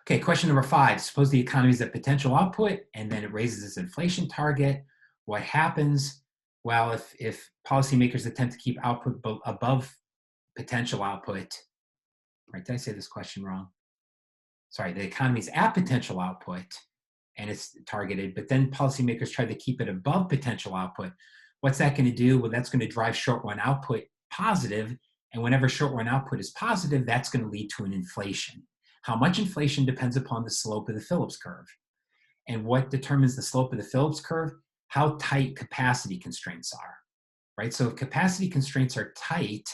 A: Okay, question number 5. Suppose the economy is at potential output and then it raises its inflation target. What happens? Well, if policymakers attempt to keep output above potential output, right? Did I say this question wrong? Sorry, the economy is at potential output and it's targeted, but then policymakers try to keep it above potential output. What's that going to do? Well, that's going to drive short-run output positive, and whenever short-run output is positive, that's going to lead to an inflation. How much inflation depends upon the slope of the Phillips curve. And what determines the slope of the Phillips curve? How tight capacity constraints are, right? So if capacity constraints are tight,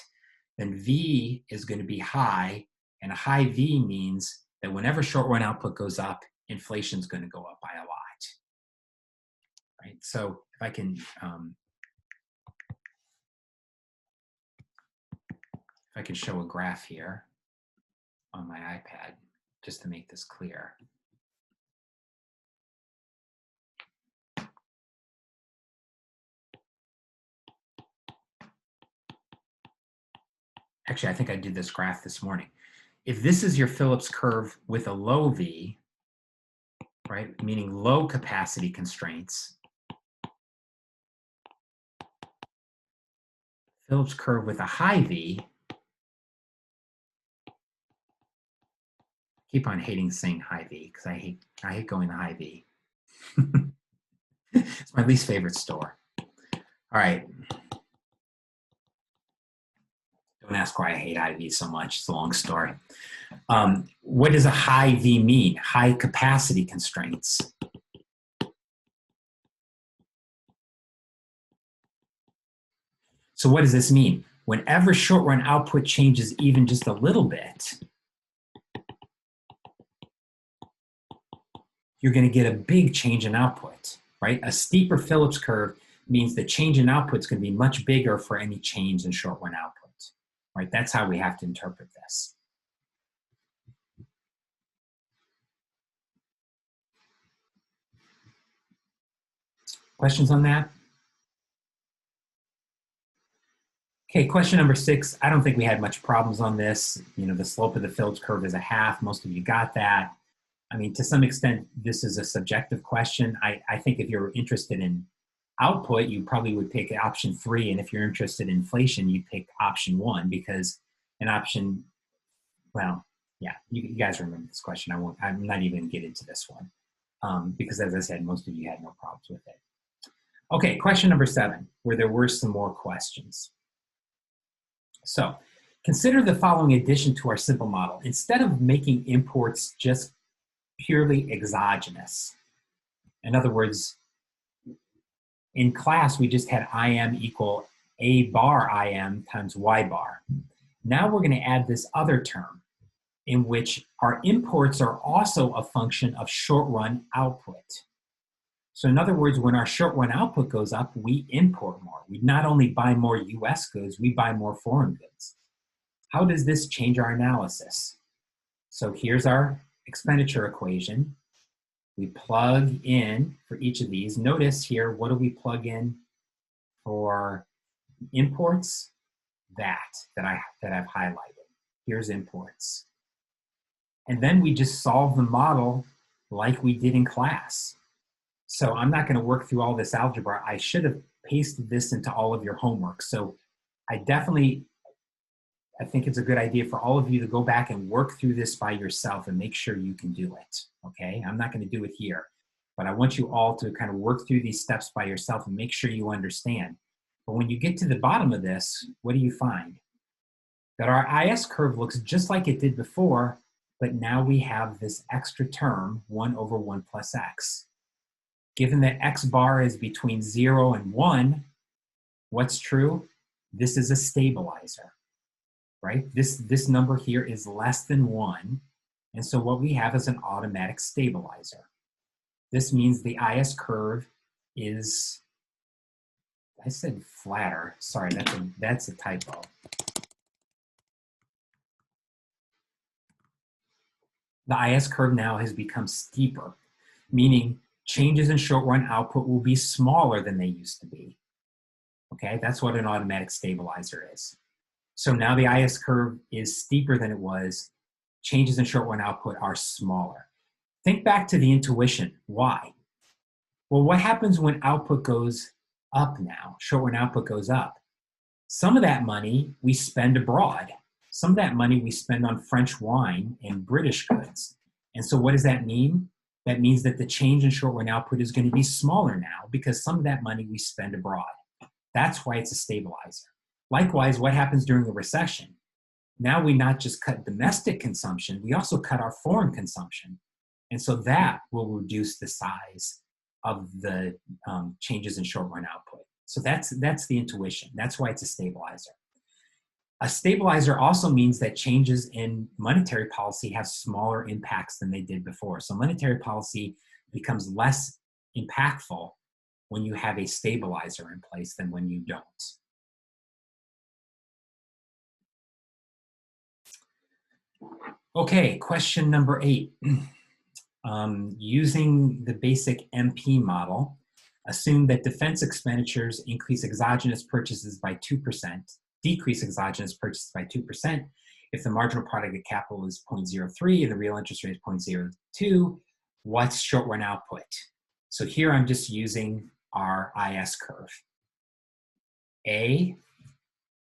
A: then V is going to be high, and a high V means that whenever short-run output goes up, inflation is going to go up by a lot, right? So if I can show a graph here on my iPad, just to make this clear. Actually, I think I did this graph this morning. If this is your Phillips curve with a low V, right, meaning low capacity constraints, Phillips curve with a high V, keep on hating saying high V because I hate going to high V. It's my least favorite store. All right. Don't ask why I hate high V so much. It's a long story. What does a high V mean? High capacity constraints. So what does this mean? Whenever short-run output changes even just a little bit, you're going to get a big change in output, right? A steeper Phillips curve means the change in output is going to be much bigger for any change in short-run output, right? That's how we have to interpret this. Questions on that? Okay, question number 6. I don't think we had much problems on this. You know, the slope of the Phillips curve is a half. Most of you got that. I mean, to some extent, this is a subjective question. I think if you're interested in output, you probably would pick option 3. And if you're interested in inflation, you pick option 1 because an option, well, yeah, you guys remember this question. I'm not even gonna get into this one because as I said, most of you had no problems with it. Okay, question number 7, where there were some more questions. So Consider the following addition to our simple model. Instead of making imports just purely exogenous, in other words, in class, we just had IM equal A bar IM times Y bar. Now we're going to add this other term in which our imports are also a function of short-run output. So in other words, when our short-run output goes up, we import more. We not only buy more US goods, we buy more foreign goods. How does this change our analysis? So here's our expenditure equation. We plug in for each of these. Notice here, what do we plug in for imports? That I've highlighted. Here's imports. And then we just solve the model like we did in class. So I'm not going to work through all this algebra. I should have pasted this into all of your homework. So I think it's a good idea for all of you to go back and work through this by yourself and make sure you can do it, okay? I'm not going to do it here, but I want you all to kind of work through these steps by yourself and make sure you understand. But when you get to the bottom of this, what do you find? That our IS curve looks just like it did before, but now we have this extra term, 1 over 1 plus x. Given that x bar is between 0 and 1, what's true? This is a stabilizer, right? This number here is less than 1, and so what we have is an automatic stabilizer. This means the IS curve is, I said flatter. Sorry, that's a typo. The IS curve now has become steeper, meaning changes in short-run output will be smaller than they used to be. Okay, that's what an automatic stabilizer is. So now the IS curve is steeper than it was. Changes in short-run output are smaller. Think back to the intuition. Why? Well, what happens when output goes up now? Short-run output goes up. Some of that money we spend abroad. Some of that money we spend on French wine and British goods. And so what does that mean? That means that the change in short-run output is going to be smaller now because some of that money we spend abroad. That's why it's a stabilizer. Likewise, what happens during a recession? Now we not just cut domestic consumption, we also cut our foreign consumption. And so that will reduce the size of the changes in short-run output. So that's the intuition. That's why it's a stabilizer. A stabilizer also means that changes in monetary policy have smaller impacts than they did before. So monetary policy becomes less impactful when you have a stabilizer in place than when you don't. Okay, question number 8. Using the basic MP model, assume that defense expenditures increase exogenous purchases by 2%, decrease exogenous purchases by 2%. If the marginal product of capital is 0.03 and the real interest rate is 0.02, what's short-run output? So here I'm just using our IS curve. A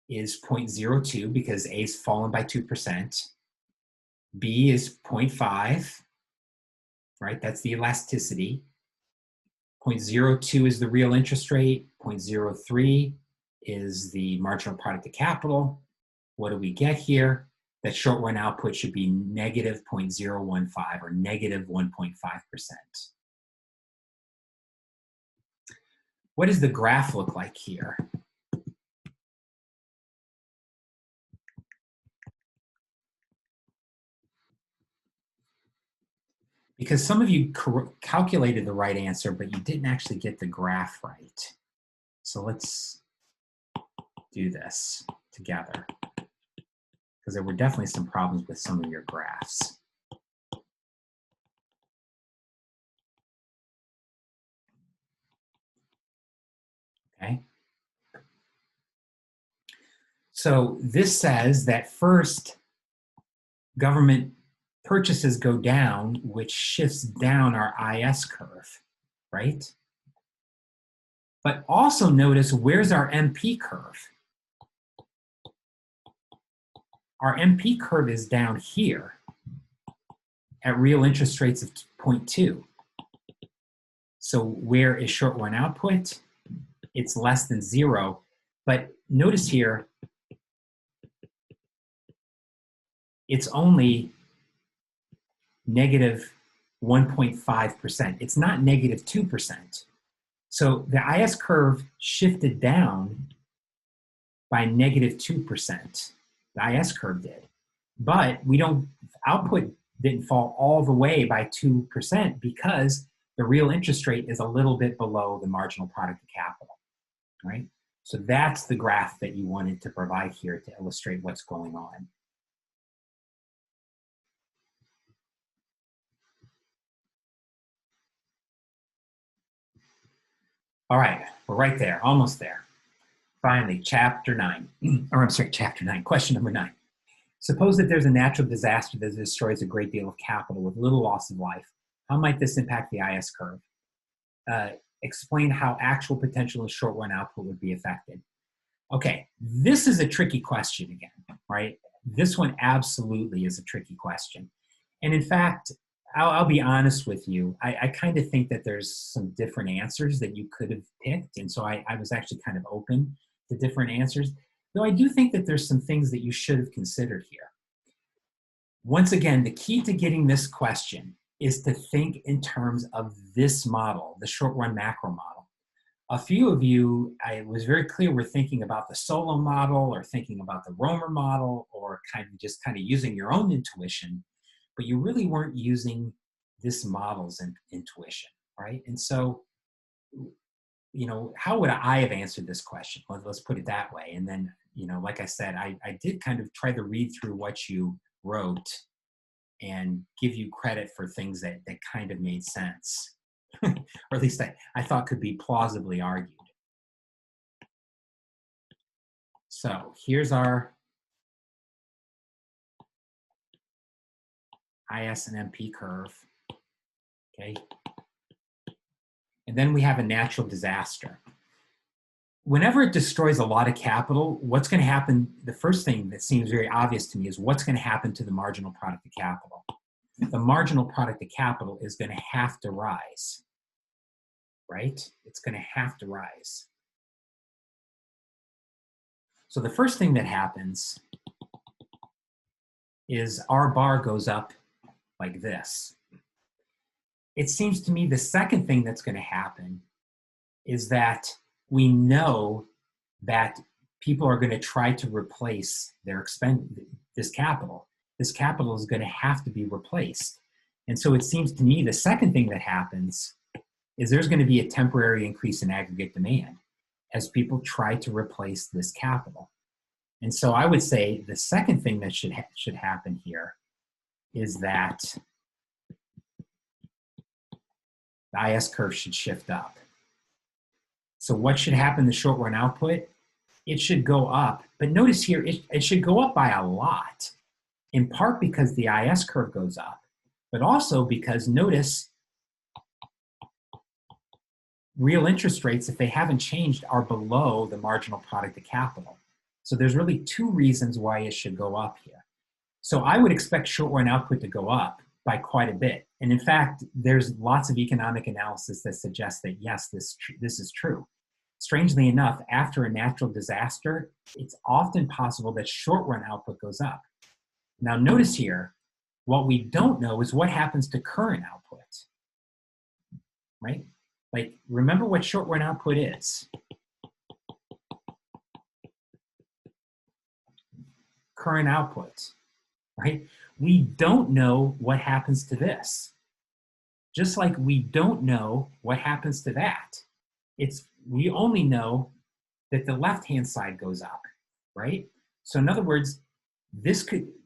A: is 0.02 because A is fallen by 2%. B is 0.5, right? That's the elasticity. 0.02 is the real interest rate. 0.03 is the marginal product of capital. What do we get here? That short-run output should be negative 0.015 or negative 1.5%. What does the graph look like here? Because some of you calculated the right answer, but you didn't actually get the graph right. So let's do this together, because there were definitely some problems with some of your graphs. Okay. So this says that first, government purchases go down, which shifts down our IS curve, right? But also notice, where's our MP curve? Our MP curve is down here at real interest rates of 0.2. So where is short-run output? It's less than 0. But notice here, it's only negative 1.5%. It's not negative 2%. So the IS curve shifted down by negative 2%. The IS curve did. But output didn't fall all the way by 2% because the real interest rate is a little bit below the marginal product of capital, right? So that's the graph that you wanted to provide here to illustrate what's going on. All right, we're right there, almost there. Finally, chapter 9, chapter 9, question number 9. Suppose that there's a natural disaster that destroys a great deal of capital with little loss of life. How might this impact the IS curve? Explain how actual potential and short run output would be affected. Okay, this is a tricky question again, right? This one absolutely is a tricky question. And in fact, I'll be honest with you, I kind of think that there's some different answers that you could have picked. And so I was actually kind of open to different answers, though I do think that there's some things that you should have considered here. Once again, the key to getting this question is to think in terms of this model, the short run macro model. A few of you, I was very clear, were thinking about the Solow model or thinking about the Romer model or kind of using your own intuition, but you really weren't using this model's intuition, right? And so, how would I have answered this question? Let's put it that way. And then, like I said, I did kind of try to read through what you wrote and give you credit for things that kind of made sense, or at least I thought could be plausibly argued. So here's our IS and MP curve, okay? And then we have a natural disaster. Whenever it destroys a lot of capital, what's going to happen? The first thing that seems very obvious to me is what's going to happen to the marginal product of capital. The marginal product of capital is going to have to rise, right? It's going to have to rise. So the first thing that happens is our bar goes up like this. It seems to me the second thing that's going to happen is that we know that people are going to try to replace this capital. This capital is going to have to be replaced. And so it seems to me the second thing that happens is there's going to be a temporary increase in aggregate demand as people try to replace this capital. And so I would say the second thing that should happen here is that the IS curve should shift up. So what should happen to short run output? It should go up. But notice here, it should go up by a lot, in part because the IS curve goes up, but also because notice real interest rates, if they haven't changed, are below the marginal product of capital. So there's really two reasons why it should go up here. So I would expect short run output to go up by quite a bit. And in fact, there's lots of economic analysis that suggests that yes, this is true. Strangely enough, after a natural disaster, it's often possible that short run output goes up. Now notice here, what we don't know is what happens to current output, right? Like, remember what short run output is. Current output, right? We don't know what happens to this. Just like we don't know what happens to that. We only know that the left-hand side goes up, right? So in other words,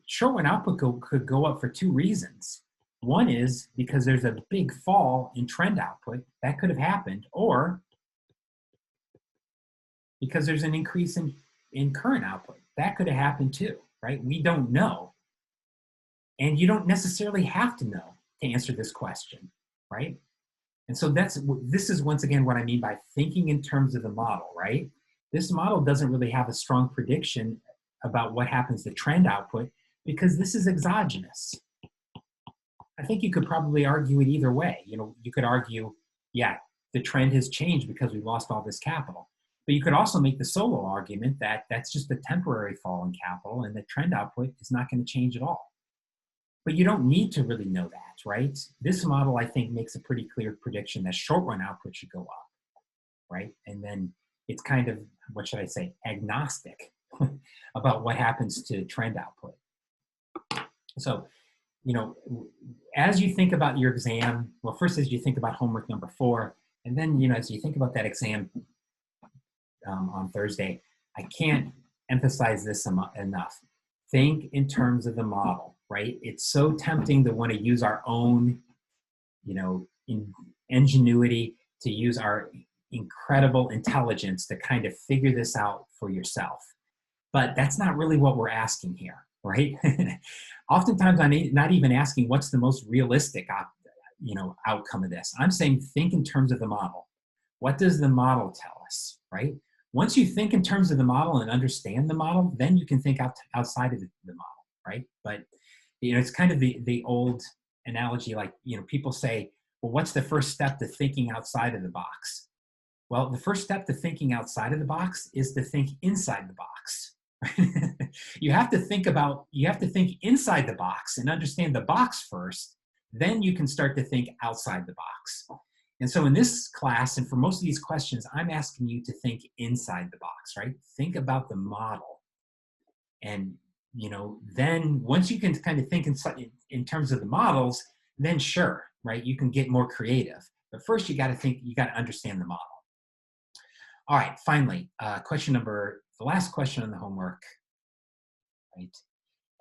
A: short run output could go up for two reasons. One is because there's a big fall in trend output. That could have happened. Or because there's an increase in current output. That could have happened too, right? We don't know. And you don't necessarily have to know to answer this question, right? And so this is once again what I mean by thinking in terms of the model, right? This model doesn't really have a strong prediction about what happens to trend output because this is exogenous. I think you could probably argue it either way. You could argue, yeah, the trend has changed because we lost all this capital. But you could also make the Solow argument that that's just a temporary fall in capital and the trend output is not going to change at all. but you don't need to really know that, right? This model, I think, makes a pretty clear prediction that short run output should go up, right? And then it's kind of, what should I say, agnostic about what happens to trend output. So, as you think about your exam, well, first as you think about homework number 4, and then, as you think about that exam on Thursday, I can't emphasize this enough. Think in terms of the model, right? It's so tempting to want to use our own, ingenuity, to use our incredible intelligence to kind of figure this out for yourself. But that's not really what we're asking here, right? Oftentimes, I'm not even asking what's the most realistic outcome of this. I'm saying think in terms of the model. What does the model tell us, right? Once you think in terms of the model and understand the model, then you can think outside of the model, right? But it's kind of the old analogy, like people say, well, what's the first step to thinking outside of the box? Well, the first step to thinking outside of the box is to think inside the box. You have to think inside the box and understand the box first, then you can start to think outside the box. And so in this class, and for most of these questions, I'm asking you to think inside the box, right? Think about the model. And, then once you can kind of think in terms of the models, then sure, right? You can get more creative. But first you got to understand the model. All right, finally, the last question on the homework, right?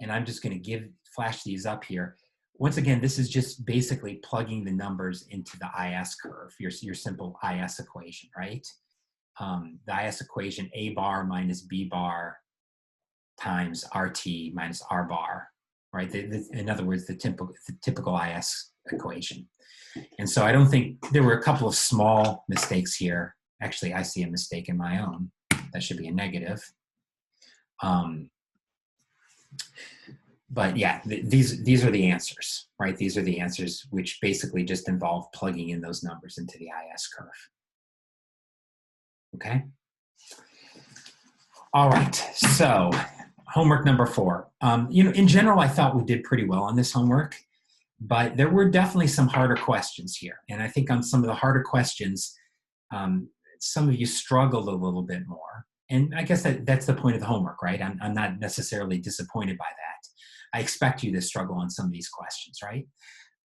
A: And I'm just going to flash these up here. Once again, this is just basically plugging the numbers into the IS curve, your simple IS equation, right? The IS equation, A bar minus B bar times RT minus R bar, right? In other words, the typical IS equation. And so I don't think, there were a couple of small mistakes here. Actually, I see a mistake in my own. That should be a negative. But yeah, these are the answers, right? These are the answers, which basically just involve plugging in those numbers into the IS curve. Okay? All right, so homework number 4. In general, I thought we did pretty well on this homework, but there were definitely some harder questions here. And I think on some of the harder questions, some of you struggled a little bit more. And I guess that's the point of the homework, right? I'm not necessarily disappointed by that. I expect you to struggle on some of these questions, right?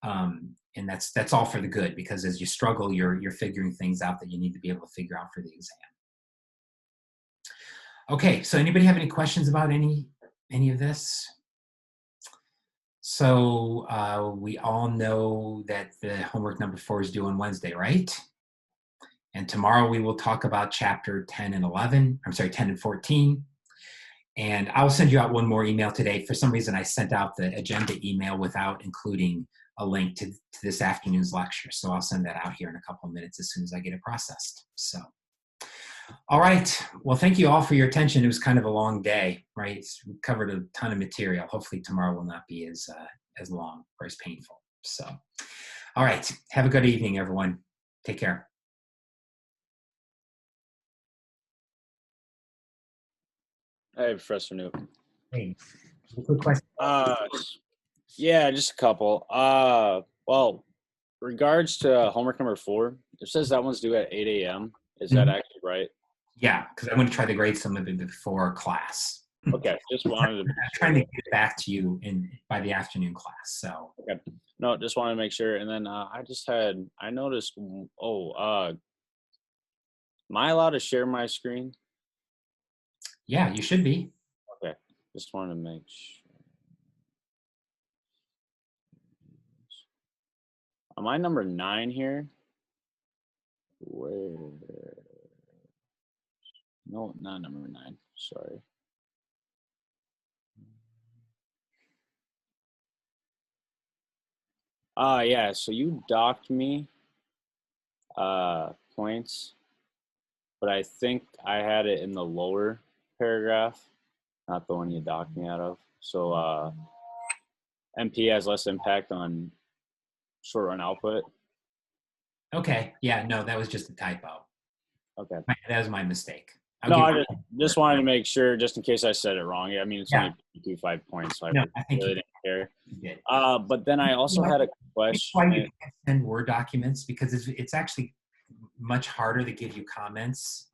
A: And that's all for the good, because as you struggle, you're figuring things out that you need to be able to figure out for the exam. Okay, so anybody have any questions about any of this? So we all know that the homework number 4 is due on Wednesday, right? And tomorrow we will talk about chapter 10 and 11. I'm sorry, 10 and 14. And I'll send you out one more email today. For some reason, I sent out the agenda email without including a link to this afternoon's lecture. So I'll send that out here in a couple of minutes as soon as I get it processed. So, all right. Well, thank you all for your attention. It was kind of a long day, right? We covered a ton of material. Hopefully tomorrow will not be as long or as painful. So, all right. Have a good evening, everyone. Take care.
B: Hey, Professor Newton.
A: Hey, quick question.
B: Yeah, just a couple. Well, regards to homework number 4, it says that one's due at 8 a.m. Is that actually right?
A: Yeah, because I want to try to grade some of it before class.
B: Okay, just wanted to.
A: I'm trying to get it back to you by the afternoon class. So.
B: Okay. No, just wanted to make sure. And then I noticed. Am I allowed to share my screen?
A: Yeah, you should be.
B: Okay, just wanted to make sure. Am I number 9 here? Where? No, not number 9. Sorry. Yeah, so you docked me points, but I think I had it in the lower paragraph, not the one you docked me out of. So MP has less impact on short run output.
A: Okay, yeah, no, that was just a typo.
B: Okay.
A: That was my mistake.
B: I just wanted to make sure, just in case I said it wrong. Yeah, I mean, it's only 2.5 points, so I really didn't care.
A: You did.
B: But then I also had a
A: You know why you
B: question.
A: can't send Word documents? Because it's actually much harder to give you comments.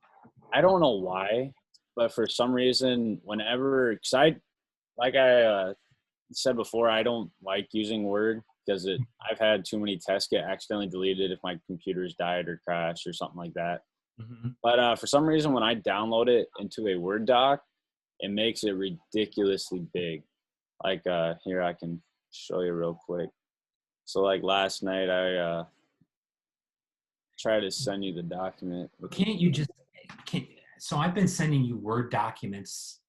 B: I don't know why, but for some reason, whenever, because I said before, I don't like using Word because I've had too many tests get accidentally deleted if my computer's died or crashed or something like that.
A: Mhm.
B: But for some reason, when I download it into a Word doc, it makes it ridiculously big. Like here, I can show you real quick. So like last night, I tried to send you the document.
A: Can't you just can so I've been sending you Word documents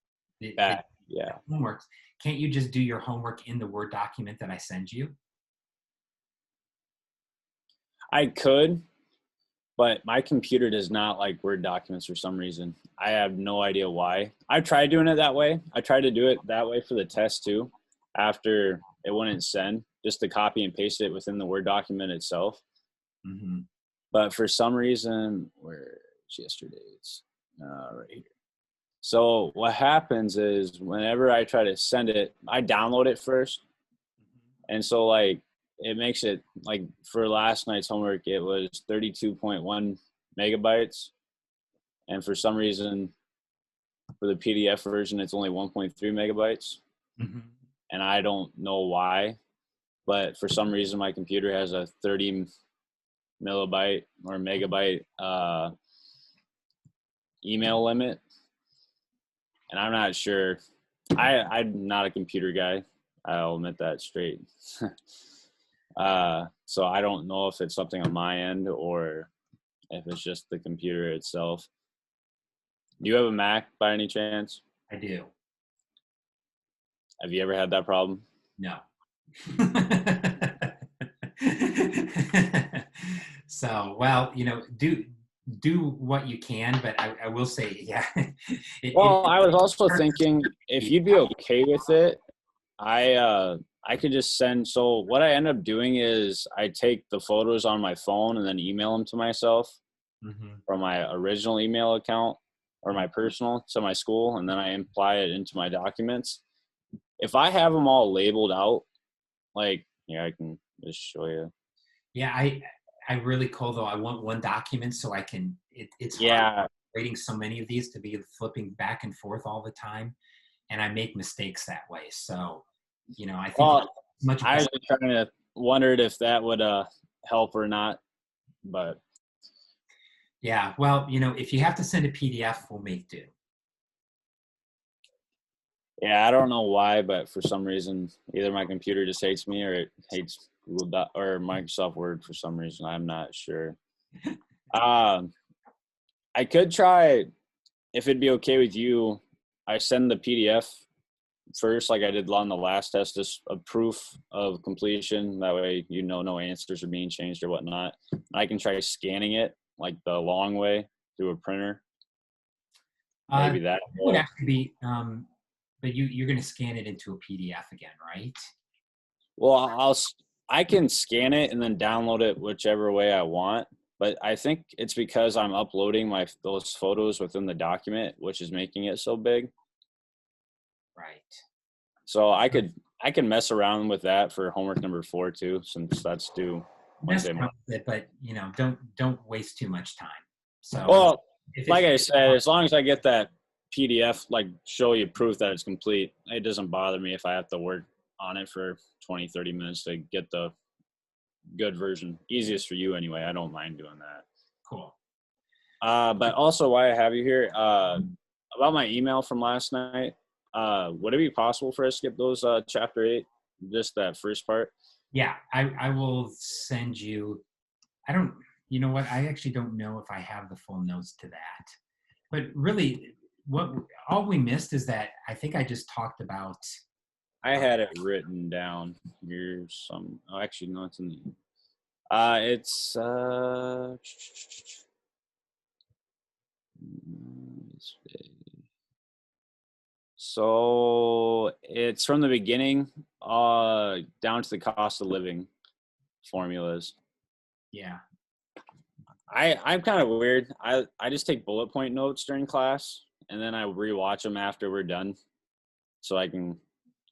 B: Back, yeah.
A: homework. Can't you just do your homework in the Word document that I send you?
B: I could, but my computer does not like Word documents for some reason. I have no idea why. I tried doing it that way. I tried to do it that way for the test too, after it wouldn't send, just to copy and paste it within the Word document itself.
A: Mm-hmm.
B: But for some reason, where's yesterday's? Right here. So what happens is whenever I try to send it, I download it first. And so like it makes it like for last night's homework, it was 32.1 megabytes. And for some reason, for the PDF version, it's only 1.3 megabytes.
A: Mm-hmm.
B: And I don't know why, but for some reason, my computer has a 30 millibyte or megabyte email limit. And I'm not sure. I'm not a computer guy. I'll admit that straight. So I don't know if it's something on my end or if it's just the computer itself. Do you have a Mac by any chance?
A: I do.
B: Have you ever had that problem?
A: No. So, well, do what you can, but I will say, yeah.
B: Well, I was also thinking if you'd be okay with it, I could just send. So what I end up doing is I take the photos on my phone and then email them to myself
A: Mhm.
B: from my original email account or my personal to my school, and then I imply it into my documents. If I have them all labeled out, like I can just show you.
A: Yeah, I really cool though. I want one document so I can. It's hard
B: Yeah.
A: reading so many of these to be flipping back and forth all the time, and I make mistakes that way. So, I think
B: Well,
A: it's much
B: I
A: better.
B: was just trying to wondered if that would help or not, but
A: Yeah, well, if you have to send a PDF, we'll make do.
B: yeah, I don't know why, but for some reason, either my computer just hates me or it hates Google or Microsoft Word for some reason. I'm not sure. Um, I could try if it'd be okay with you. I send the PDF first, like I did on the last test, just a proof of completion. That way, no answers are being changed or whatnot. I can try scanning it like the long way through a printer. Maybe that
A: It would
B: will.
A: actually be, but you're going to scan it into a PDF again, right?
B: Well, I can scan it and then download it whichever way I want. But I think it's because I'm uploading those photos within the document, which is making it so big.
A: Right.
B: So I can mess around with that for homework number 4 too, since that's due
A: Mess
B: Wednesday
A: around
B: morning.
A: with it, but don't waste too much time. So
B: Well,
A: if
B: like I
A: it's
B: said, as long as I get that PDF, like show you proof that it's complete, it doesn't bother me if I have to work on it for 20, 30 minutes to get the good version. Easiest for you anyway. I don't mind doing that.
A: cool.
B: But also why I have you here, about my email from last night, would it be possible for us to skip those chapter 8, just that first part?
A: Yeah, I will send you. I don't. You know what? I actually don't know if I have the full notes to that. But really, what all we missed is that I think I just talked about.
B: I had it written down. Here's some. Oh, actually, no, it's in the. It's so it's from the beginning, down to the cost of living formulas.
A: Yeah.
B: I'm kind of weird. I just take bullet point notes during class, and then I rewatch them after we're done, so I can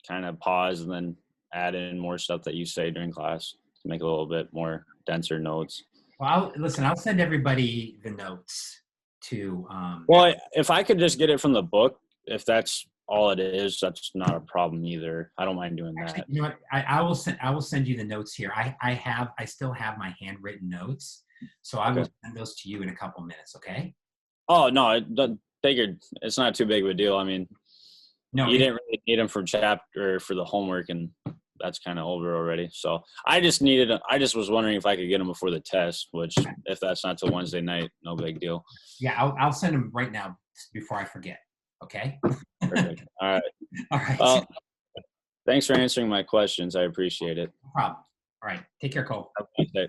B: kind of pause and then add in more stuff that you say during class to make a little bit more denser notes.
A: Well, I'll send everybody the notes to,
B: Well, if I could just get it from the book, if that's all it is, that's not a problem either. I don't mind doing
A: actually,
B: that.
A: you know what? I will send you the notes here. I still have my handwritten notes, so I will
B: Okay.
A: send those to you in a couple minutes. Okay?
B: Oh no, figured it's not too big of a deal. I mean,
A: No,
B: you didn't really need them for chapter for the homework, and that's kind of over already. So I just was wondering if I could get them before the test, which if that's not till Wednesday night, no big deal.
A: yeah, I'll send them right now before I forget. Okay?
B: Perfect. All right.
A: All right.
B: Well, thanks for answering my questions. I appreciate it.
A: No problem. All right. Take care, Cole.
B: Have a nice day.